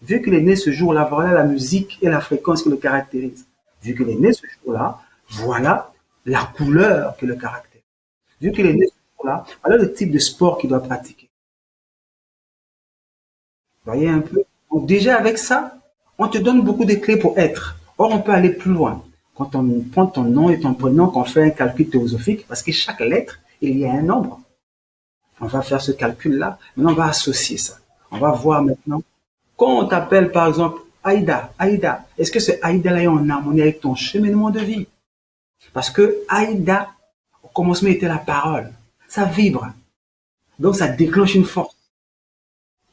Vu qu'il est né ce jour-là, voilà la musique et la fréquence qui le caractérise. Vu qu'il est né ce jour-là, voilà la couleur qui le caractérise. Vu qu'il est né ce jour-là, voilà le type de sport qu'il doit pratiquer. Vous voyez un peu? Donc déjà avec ça, on te donne beaucoup de clés pour être. Or, on peut aller plus loin. Quand on prend ton nom et ton prénom, qu'on fait un calcul théosophique, parce que chaque lettre, il y a un nombre. On va faire ce calcul-là. Maintenant, on va associer ça. On va voir maintenant. Quand on t'appelle, par exemple, Aïda, est-ce que ce Aïda-là est en harmonie avec ton cheminement de vie? Parce que Aïda, au commencement, était la parole. Ça vibre. Donc, ça déclenche une force.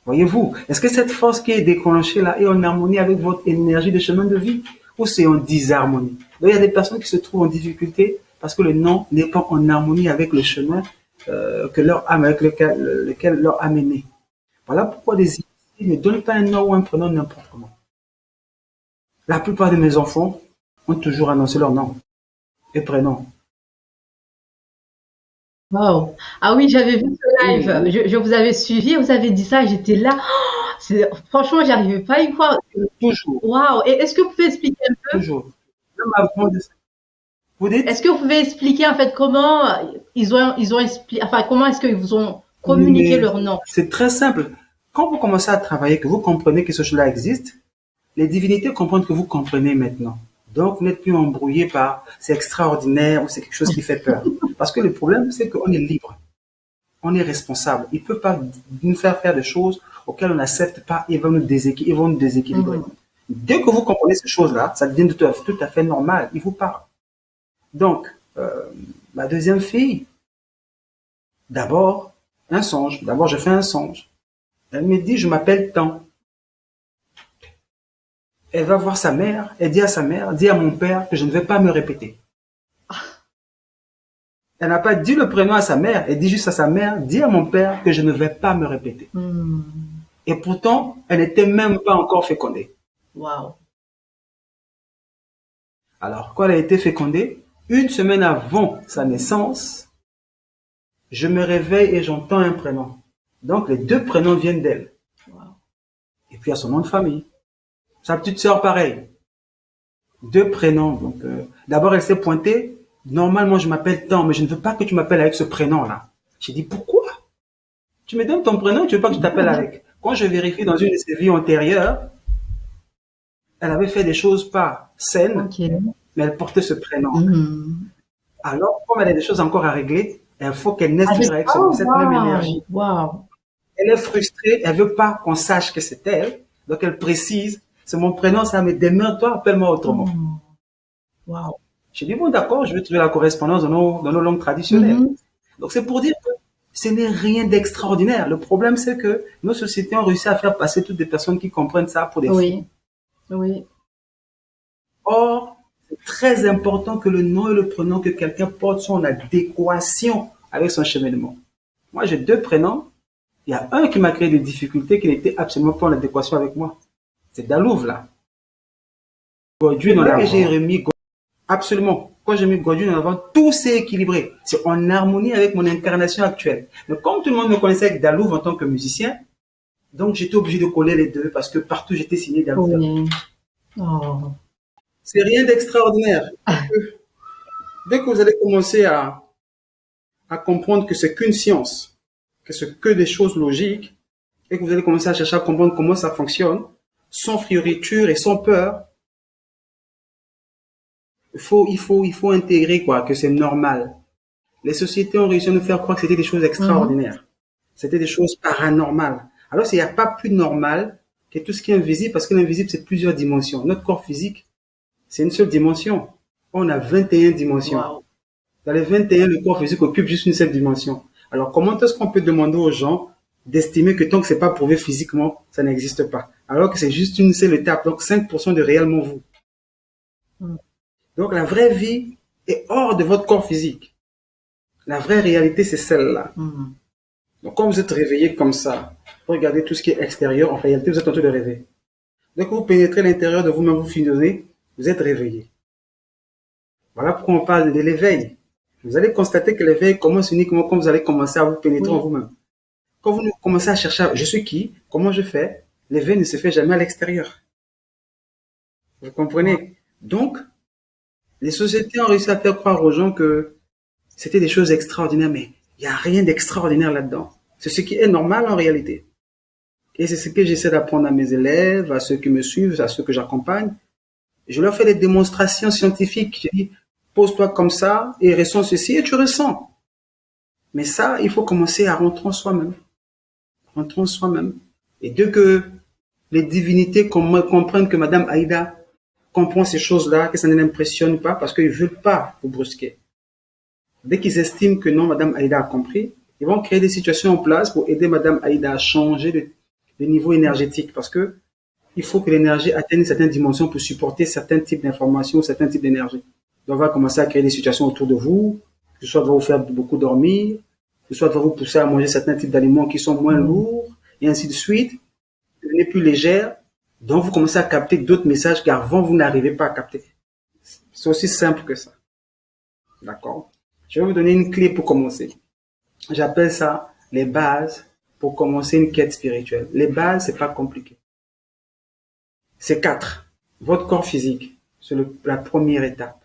Voyez-vous, est-ce que cette force qui est déclenchée là est en harmonie avec votre énergie de chemin de vie ou c'est en disharmonie? Donc, il y a des personnes qui se trouvent en difficulté parce que le non n'est pas en harmonie avec le chemin que leur âme, avec lequel leur âme est née. Voilà pourquoi les initiés ne donnent pas un nom ou un prénom n'importe comment. La plupart de mes enfants ont toujours annoncé leur nom et prénom. Wow. Ah oui, j'avais vu ce Oui, live. oui, Je vous avais suivi, vous avez dit ça, j'étais là. Franchement, j'arrivais pas à y croire. toujours, Waouh. Et est-ce que vous pouvez expliquer un peu? toujours. Même avant de... Vous Est-ce dites? que vous pouvez expliquer en fait comment ils ont expliqué, enfin comment est-ce qu'ils vous ont communiqué Mais leur nom? c'est très simple. Quand vous commencez à travailler, que vous comprenez que ce chose-là existe, les divinités comprennent que vous comprenez maintenant. Donc, vous n'êtes plus embrouillé par c'est extraordinaire ou c'est quelque chose qui fait peur. Parce que le problème, c'est qu'on est libre. On est responsable. Ils ne peuvent pas nous faire faire des choses auxquelles on n'accepte pas et ils vont nous déséquilibrer. Mhm. Dès que vous comprenez ces choses-là, ça devient tout à fait normal. Ils vous parlent. Donc, ma deuxième fille, d'abord, un songe. D'abord, je fais un songe. Elle me dit, je m'appelle tant. Elle va voir sa mère, elle dit à sa mère, dis à mon père que je ne vais pas me répéter. Elle n'a pas dit le prénom à sa mère, elle dit juste à sa mère, dis à mon père que je ne vais pas me répéter. Hmm. Et pourtant, elle n'était même pas encore fécondée. Waouh. Alors, quand elle a été fécondée, une semaine avant sa naissance, je me réveille et j'entends un prénom. Donc, les deux prénoms viennent d'elle. Waouh. Et puis, à son nom de famille. Sa petite sœur, pareil. Deux prénoms. Donc, d'abord, elle s'est pointée. Normalement, je m'appelle tant, mais je ne veux pas que tu m'appelles avec ce prénom-là. J'ai dit, pourquoi? Tu me donnes ton prénom, tu veux pas que je t'appelle avec. Quand je vérifie dans une de ses vies antérieures, elle avait fait des choses pas saines, Ok. mais elle portait ce prénom. Mhm. Alors, comme elle a des choses encore à régler, il faut qu'elle naisse Avec, toujours avec oh, cette même waouh. énergie. Waouh. Elle est frustrée, elle veut pas qu'on sache que c'est elle, donc elle précise, c'est mon prénom, ça, mais demain, toi, appelle-moi autrement. Hmm. Waouh. J'ai dit, bon, d'accord, je vais trouver la correspondance dans nos langues traditionnelles. Mhm. Donc, c'est pour dire que ce n'est rien d'extraordinaire. Le problème, c'est que nos sociétés ont réussi à faire passer toutes des personnes qui comprennent ça pour des fous. Oui. Oui. Or, c'est très important que le nom et le prénom que quelqu'un porte soient en adéquation avec son cheminement. Moi, j'ai deux prénoms. Il y a un qui m'a créé des difficultés qui n'était absolument pas en adéquation avec moi. C'est Dalouve, là. Godwin, et j'ai remis absolument. Quand j'ai mis Godwin en avant, tout s'est équilibré. C'est en harmonie avec mon incarnation actuelle. Mais comme tout le monde me connaissait avec Dalouve en tant que musicien, donc j'étais obligé de coller les deux parce que partout j'étais signé Dalouve. Oui. Oh. C'est rien d'extraordinaire. Dès que vous allez commencer à comprendre que c'est qu'une science, que c'est que des choses logiques, et que vous allez commencer à chercher à comprendre comment ça fonctionne, sans fioriture et sans peur, il faut intégrer quoi, que c'est normal. Les sociétés ont réussi à nous faire croire que c'était des choses Mhm. extraordinaires. C'était des choses paranormales. Alors, il n'y a pas plus normal que tout ce qui est invisible, parce que l'invisible, c'est plusieurs dimensions. Notre corps physique, c'est une seule dimension. On a 21 dimensions. Waouh. Dans les 21, le corps physique occupe juste une seule dimension. Alors, comment est-ce qu'on peut demander aux gens d'estimer que tant que c'est pas prouvé physiquement, ça n'existe pas? Alors que c'est juste une seule étape. Donc, 5% de réellement vous. Mhm. Donc, la vraie vie est hors de votre corps physique. La vraie réalité, c'est celle-là. Mhm. Donc, quand vous êtes réveillé comme ça, regardez tout ce qui est extérieur, en réalité, vous êtes en train de rêver. Dès que vous pénétrez l'intérieur de vous-même, vous fusionnez, vous êtes réveillé. Voilà pourquoi on parle de l'éveil. Vous allez constater que l'éveil commence uniquement quand vous allez commencer à vous pénétrer en Oui. vous-même. Quand vous commencez à chercher, je suis qui? Comment je fais? L'éveil ne se fait jamais à l'extérieur. Vous comprenez? Donc, les sociétés ont réussi à faire croire aux gens que c'était des choses extraordinaires, mais il n'y a rien d'extraordinaire là-dedans. C'est ce qui est normal en réalité. Et c'est ce que j'essaie d'apprendre à mes élèves, à ceux qui me suivent, à ceux que j'accompagne. Je leur fais des démonstrations scientifiques. Je dis, pose-toi comme ça et ressens ceci et tu ressens. Mais ça, il faut commencer à rentrer en soi-même. Rentrer en soi-même. Et dès que les divinités comprennent que Madame Aïda comprend ces choses-là, que ça ne l'impressionne pas parce qu'ils ne veulent pas vous brusquer. Dès qu'ils estiment que non, Madame Aïda a compris, ils vont créer des situations en place pour aider Madame Aïda à changer de niveau énergétique parce que il faut que l'énergie atteigne certaines dimensions pour supporter certains types d'informations, certains types d'énergie. Donc, on va commencer à créer des situations autour de vous, que ce soit va vous faire beaucoup dormir, que ce soit va vous pousser à manger certains types d'aliments qui sont moins lourds, et ainsi de suite. Devenez plus légère. Donc, vous commencez à capter d'autres messages qu'avant, vous n'arrivez pas à capter. C'est aussi simple que ça. D'accord? Je vais vous donner une clé pour commencer. J'appelle ça les bases pour commencer une quête spirituelle. Les bases, c'est pas compliqué. C'est 4. Votre corps physique, c'est la première étape.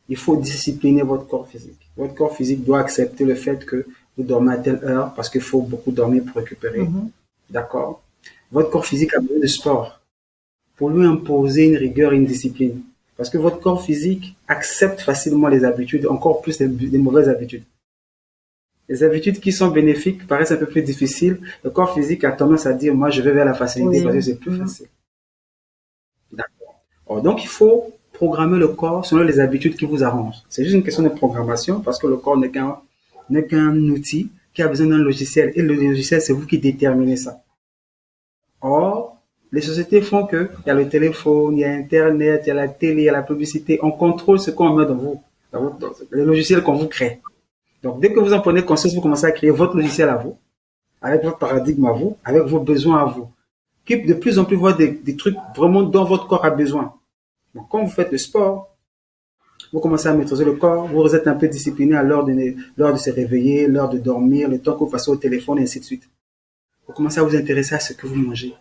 Il faut discipliner votre corps physique. Votre corps physique doit accepter le fait que vous dormez à telle heure parce qu'il faut beaucoup dormir pour récupérer. D'accord? Votre corps physique a besoin de sport pour lui imposer une rigueur et une discipline. Parce que votre corps physique accepte facilement les habitudes, encore plus les mauvaises habitudes. Les habitudes qui sont bénéfiques paraissent un peu plus difficiles. Le corps physique a tendance à dire, moi, je vais vers la facilité parce que c'est plus facile. D'accord. Donc, il faut programmer le corps selon les habitudes qui vous arrangent. C'est juste une question de programmation parce que le corps n'est qu'un outil qui a besoin d'un logiciel. Et le logiciel, c'est vous qui déterminez ça. Or, les sociétés font que il y a le téléphone, il y a Internet, il y a la télé, il y a la publicité. On contrôle ce qu'on met dans vous, dans le logiciel qu'on vous crée. Donc, dès que vous en prenez conscience, vous commencez à créer votre logiciel à vous, avec votre paradigme à vous, avec vos besoins à vous, qui de plus en plus voient des trucs vraiment dont votre corps a besoin. Donc, quand vous faites le sport, vous commencez à maîtriser le corps, vous êtes un peu discipliné à l'heure de se réveiller, l'heure de dormir, le temps que vous passez au téléphone, et ainsi de suite. Vous commencez à vous intéresser à ce que vous mangez.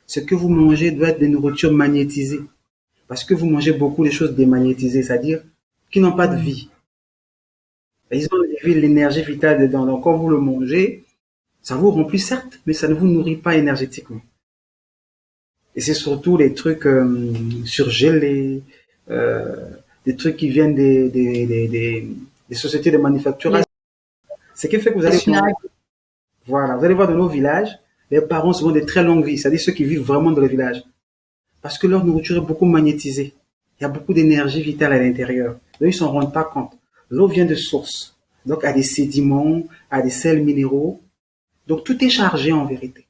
Ce que vous mangez doit être des nourritures magnétisées. Parce que vous mangez beaucoup de choses démagnétisées, c'est-à-dire qui n'ont pas de vie. Et ils ont l'énergie vitale dedans. Donc, quand vous le mangez, ça vous remplit certes, mais ça ne vous nourrit pas énergétiquement. Et c'est surtout les trucs surgelés, des trucs qui viennent des sociétés de manufacture. Ce qui fait que vous allez voilà, vous allez voir dans nos villages, les parents ont souvent des très longues vies, c'est-à-dire ceux qui vivent vraiment dans les villages. Parce que leur nourriture est beaucoup magnétisée. Il y a beaucoup d'énergie vitale à l'intérieur. Donc, ils ne s'en rendent pas compte. L'eau vient de source. Donc, à des sédiments, à des sels minéraux. Donc, tout est chargé en vérité.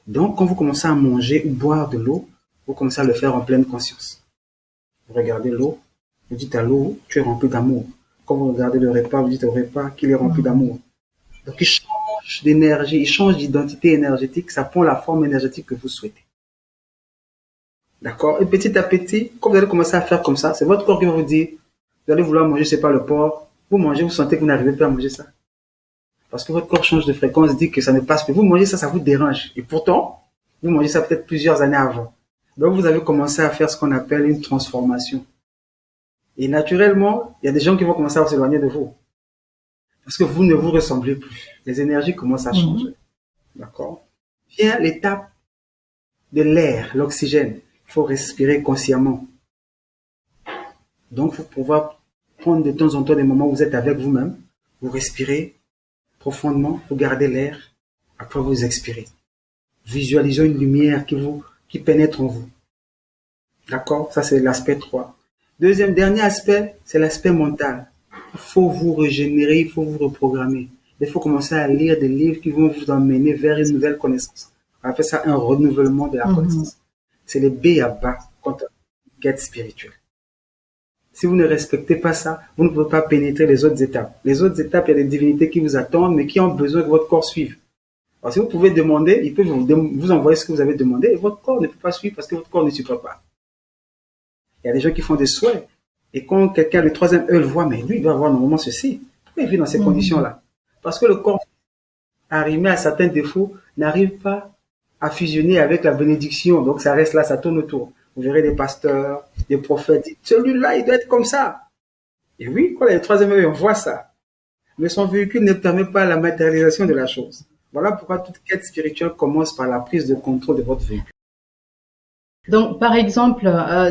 Donc, quand vous commencez à manger ou boire de l'eau, vous commencez à le faire en pleine conscience. Vous regardez l'eau, vous dites à l'eau, tu es rempli d'amour. Quand vous regardez le repas, vous dites au repas qu'il est rempli d'amour. Donc, il change d'énergie, il change d'identité énergétique, ça prend la forme énergétique que vous souhaitez. D'accord? Et petit à petit, quand vous allez commencer à faire comme ça, c'est votre corps qui va vous dire, vous allez vouloir manger, c'est pas le porc. Vous mangez, vous sentez que vous n'arrivez pas à manger ça. Parce que votre corps change de fréquence, dit que ça ne passe plus. Vous mangez ça, ça vous dérange. Et pourtant, vous mangez ça peut-être plusieurs années avant. Donc, vous avez commencé à faire ce qu'on appelle une transformation. Et naturellement, il y a des gens qui vont commencer à s'éloigner de vous. Parce que vous ne vous ressemblez plus. Les énergies commencent à changer. D'accord? Vient l'étape de l'air, l'oxygène. Il faut respirer consciemment. Donc, il faut pouvoir prendre de temps en temps des moments où vous êtes avec vous-même. Vous respirez profondément, vous gardez l'air. Après, vous expirez. Visualisez une lumière qui pénètre en vous. D'accord? Ça, c'est l'aspect 3. Dernier aspect, c'est l'aspect mental. Il faut vous régénérer, il faut vous reprogrammer. Il faut commencer à lire des livres qui vont vous emmener vers une nouvelle connaissance. On appelle ça un renouvellement de la connaissance. C'est le B à bas contre la quête spirituelle. Si vous ne respectez pas ça, vous ne pouvez pas pénétrer les autres étapes. Les autres étapes, il y a des divinités qui vous attendent, mais qui ont besoin que votre corps suive. Alors, si vous pouvez demander, ils peuvent vous envoyer ce que vous avez demandé, et votre corps ne peut pas suivre parce que votre corps ne supporte pas. Il y a des gens qui font des souhaits, et quand quelqu'un, le troisième œil, le voit, mais lui, il doit avoir normalement ceci. Pourquoi il vit dans ces conditions-là? Parce que le corps, arrimé à certains défauts, n'arrive pas à fusionner avec la bénédiction. Donc, ça reste là, ça tourne autour. Vous verrez des pasteurs, des prophètes, celui-là, il doit être comme ça. Et oui, quand il y a le troisième œil, on voit ça. Mais son véhicule ne permet pas la matérialisation de la chose. Voilà pourquoi toute quête spirituelle commence par la prise de contrôle de votre véhicule. Donc, par exemple,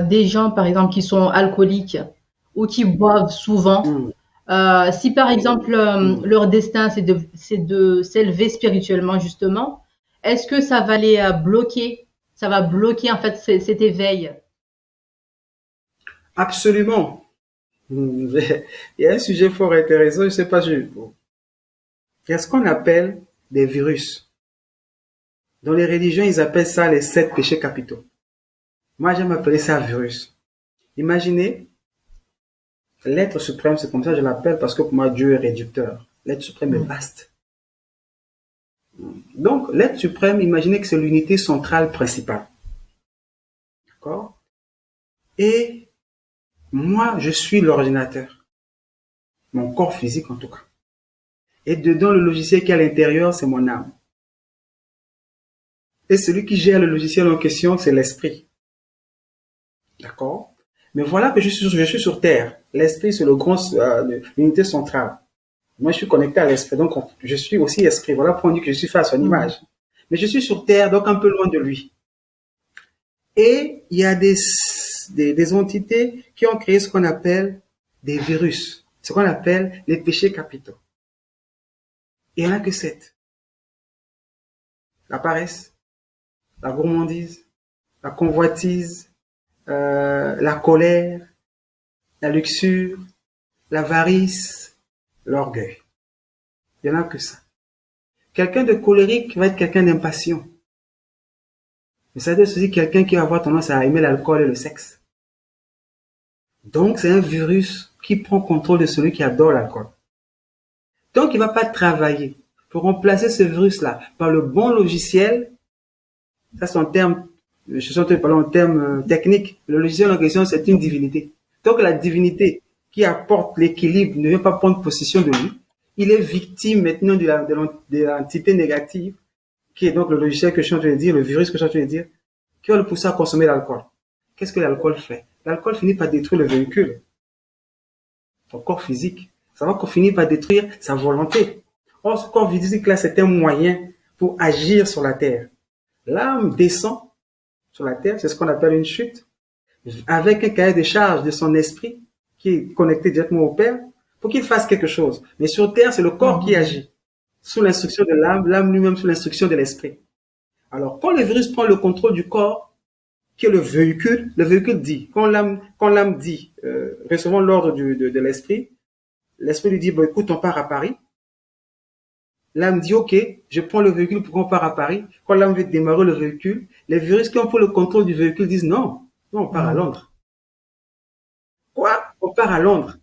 des gens, par exemple, qui sont alcooliques ou qui boivent souvent, si par exemple leur destin c'est de s'élever spirituellement justement, est-ce que ça va les bloquer? Ça va bloquer en fait cet éveil? Absolument. Il y a un sujet fort intéressant, je sais pas, il y a ce qu'on appelle des virus. Dans les religions, ils appellent ça les 7 péchés capitaux. Moi, j'aime appeler ça virus. Imaginez, l'être suprême, c'est comme ça que je l'appelle parce que pour moi, Dieu est réducteur. L'être suprême est vaste. Donc, l'être suprême, imaginez que c'est l'unité centrale principale. D'accord? Et moi, je suis l'ordinateur. Mon corps physique, en tout cas. Et dedans, le logiciel qui est à l'intérieur, c'est mon âme. Et celui qui gère le logiciel en question, c'est l'esprit. D'accord? Mais voilà que je suis sur Terre. L'esprit, c'est l'unité centrale. Moi, je suis connecté à l'esprit, donc je suis aussi esprit. Voilà pourquoi on dit que je suis fait à son image. Mais je suis sur Terre, donc un peu loin de lui. Et il y a des entités qui ont créé ce qu'on appelle des virus, ce qu'on appelle les péchés capitaux. Il n'y en a que 7. La paresse, la gourmandise, la convoitise, la colère, la luxure, l'avarice, l'orgueil. Il n'y en a que ça. Quelqu'un de colérique va être quelqu'un d'impatient. Mais ça doit être aussi quelqu'un qui va avoir tendance à aimer l'alcool et le sexe. Donc, c'est un virus qui prend contrôle de celui qui adore l'alcool. Donc, il ne va pas travailler pour remplacer ce virus-là par le bon logiciel. Ça, c'est en termes, je suis en train de parler en termes techniques. Le logiciel en question, c'est une divinité. Donc, la divinité qui apporte l'équilibre ne vient pas prendre possession de lui. Il est victime maintenant de l'entité négative, qui est donc le logiciel que je suis en train de dire, le virus que je suis en train de dire, qui va le pousser à consommer l'alcool. Qu'est-ce que l'alcool fait? L'alcool finit par détruire le véhicule, son corps physique. Ça va finir par détruire sa volonté. Or, ce corps physique-là, c'est un moyen pour agir sur la terre. L'âme descend sur la terre, c'est ce qu'on appelle une chute, avec un cahier de charge de son esprit qui est connecté directement au Père, pour qu'il fasse quelque chose. Mais sur terre, c'est le corps qui agit, sous l'instruction de l'âme lui-même sous l'instruction de l'esprit. Alors, quand le virus prend le contrôle du corps, qui est le véhicule dit, quand l'âme dit, recevant l'ordre de l'esprit, l'esprit lui dit, bon, écoute, on part à Paris. L'âme dit, ok, je prends le véhicule pour qu'on part à Paris. Quand l'âme veut démarrer le véhicule, les virus qui ont pris le contrôle du véhicule disent, non, on part à Londres. Quoi? On part à Londres.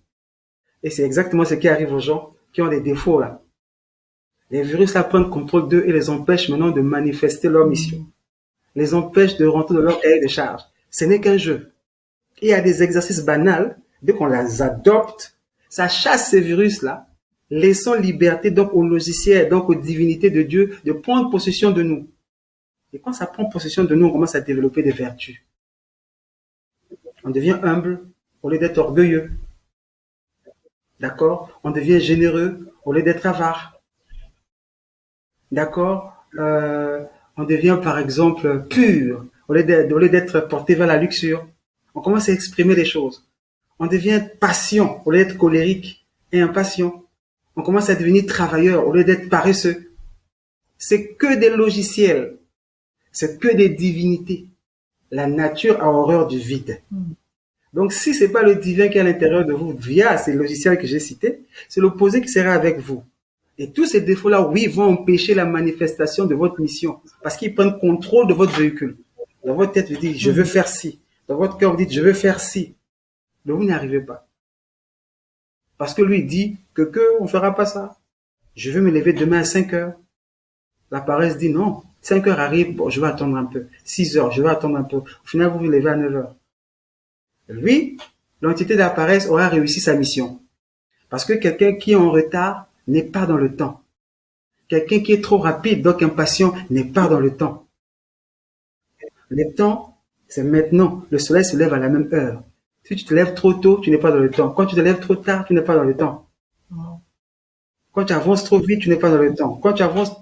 Et c'est exactement ce qui arrive aux gens qui ont des défauts là. Les virus là prennent contrôle d'eux et les empêchent maintenant de manifester leur mission. Les empêchent de rentrer dans leur cahier de charge. Ce n'est qu'un jeu. Il y a des exercices banals, dès qu'on les adopte, ça chasse ces virus-là, laissant liberté donc au logiciel, donc aux divinités de Dieu de prendre possession de nous. Et quand ça prend possession de nous, on commence à développer des vertus. On devient humble au lieu d'être orgueilleux. D'accord? On devient généreux au lieu d'être avare. D'accord? On devient par exemple pur au lieu d'être porté vers la luxure. On commence à exprimer les choses. On devient patient au lieu d'être colérique et impatient. On commence à devenir travailleur au lieu d'être paresseux. C'est que des logiciels. C'est que des divinités. La nature a horreur du vide. Donc, si c'est pas le divin qui est à l'intérieur de vous via ces logiciels que j'ai cités, c'est l'opposé qui sera avec vous. Et tous ces défauts-là, oui, vont empêcher la manifestation de votre mission parce qu'ils prennent contrôle de votre véhicule. Dans votre tête, vous dites, je veux faire ci. Dans votre cœur, vous dites, je veux faire ci. Mais vous n'y arrivez pas. Parce que lui dit on fera pas ça. Je veux me lever demain à 5 heures. La paresse dit non. 5 heures arrive, bon, je vais attendre un peu. 6 heures, je vais attendre un peu. Au final, vous vous levez à 9 heures. Lui, l'entité de la paresse aura réussi sa mission. Parce que quelqu'un qui est en retard n'est pas dans le temps. Quelqu'un qui est trop rapide, donc impatient, n'est pas dans le temps. Le temps, c'est maintenant. Le soleil se lève à la même heure. Si tu te lèves trop tôt, tu n'es pas dans le temps. Quand tu te lèves trop tard, tu n'es pas dans le temps. Quand tu avances trop vite, tu n'es pas dans le temps. Quand tu avances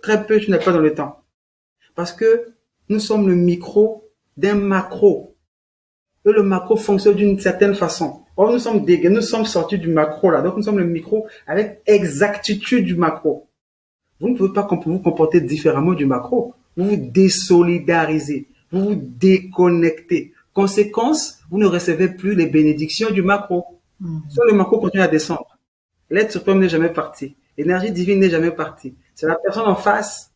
très peu, tu n'es pas dans le temps. Parce que nous sommes le micro d'un macro. Et le macro fonctionne d'une certaine façon. Or, nous sommes sortis du macro là. Donc, nous sommes le micro avec exactitude du macro. Vous ne pouvez pas vous comporter différemment du macro. Vous vous désolidarisez, vous vous déconnectez. Conséquence, vous ne recevez plus les bénédictions du macro. Soit le macro continue à descendre. L'être suprême n'est jamais parti. L'énergie divine n'est jamais partie. C'est la personne en face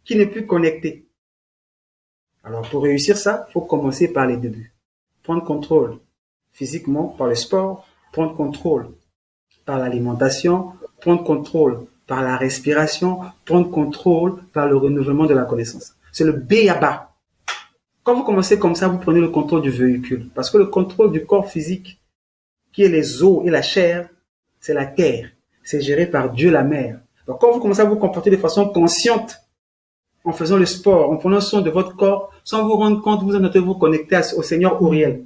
qui n'est plus connectée. Alors, pour réussir ça, il faut commencer par les débuts. Prendre contrôle physiquement par le sport, prendre contrôle par l'alimentation, prendre contrôle par la respiration, prendre contrôle par le renouvellement de la connaissance. C'est le B à bas. Quand vous commencez comme ça, vous prenez le contrôle du véhicule. Parce que le contrôle du corps physique, qui est les os et la chair, c'est la terre. C'est géré par Dieu la mère. Donc quand vous commencez à vous comporter de façon consciente, en faisant le sport, en prenant soin de votre corps, sans vous rendre compte, vous en êtes vous connecté au Seigneur Auriel.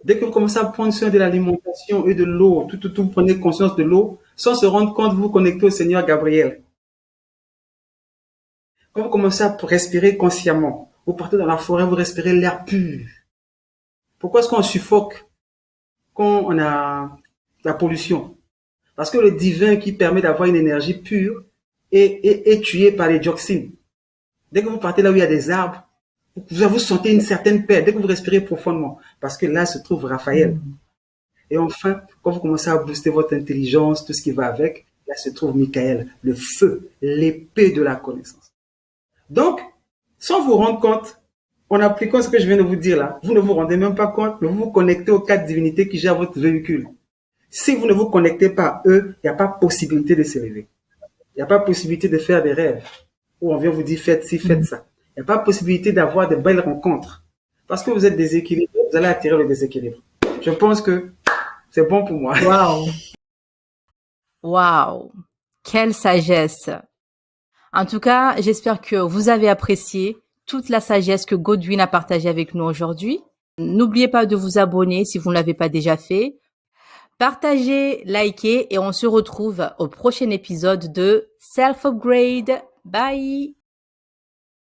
Dès que vous commencez à prendre soin de l'alimentation et de l'eau, vous prenez conscience de l'eau, sans se rendre compte, vous vous connectez au Seigneur Gabriel. Quand vous commencez à respirer consciemment, vous partez dans la forêt, vous respirez l'air pur. Pourquoi est-ce qu'on suffoque quand on a la pollution? Parce que le divin qui permet d'avoir une énergie pure est tué par les dioxines. Dès que vous partez là où il y a des arbres, vous sentez une certaine paix dès que vous respirez profondément. Parce que là se trouve Raphaël. Et enfin, quand vous commencez à booster votre intelligence, tout ce qui va avec, là se trouve Michael, le feu, l'épée de la connaissance. Donc, sans vous rendre compte, en appliquant ce que je viens de vous dire là, vous ne vous rendez même pas compte, mais vous vous connectez aux 4 divinités qui gèrent votre véhicule. Si vous ne vous connectez pas à eux, il n'y a pas possibilité de s'élever. Il n'y a pas possibilité de faire des rêves où on vient vous dire faites ci, faites ça. Il n'y a pas possibilité d'avoir de belles rencontres. Parce que vous êtes déséquilibré, vous allez attirer le déséquilibre. Je pense que c'est bon pour moi. Waouh! Waouh! Quelle sagesse! En tout cas, j'espère que vous avez apprécié toute la sagesse que Godwin a partagée avec nous aujourd'hui. N'oubliez pas de vous abonner si vous ne l'avez pas déjà fait. Partagez, likez et on se retrouve au prochain épisode de Self Upgrade. Bye!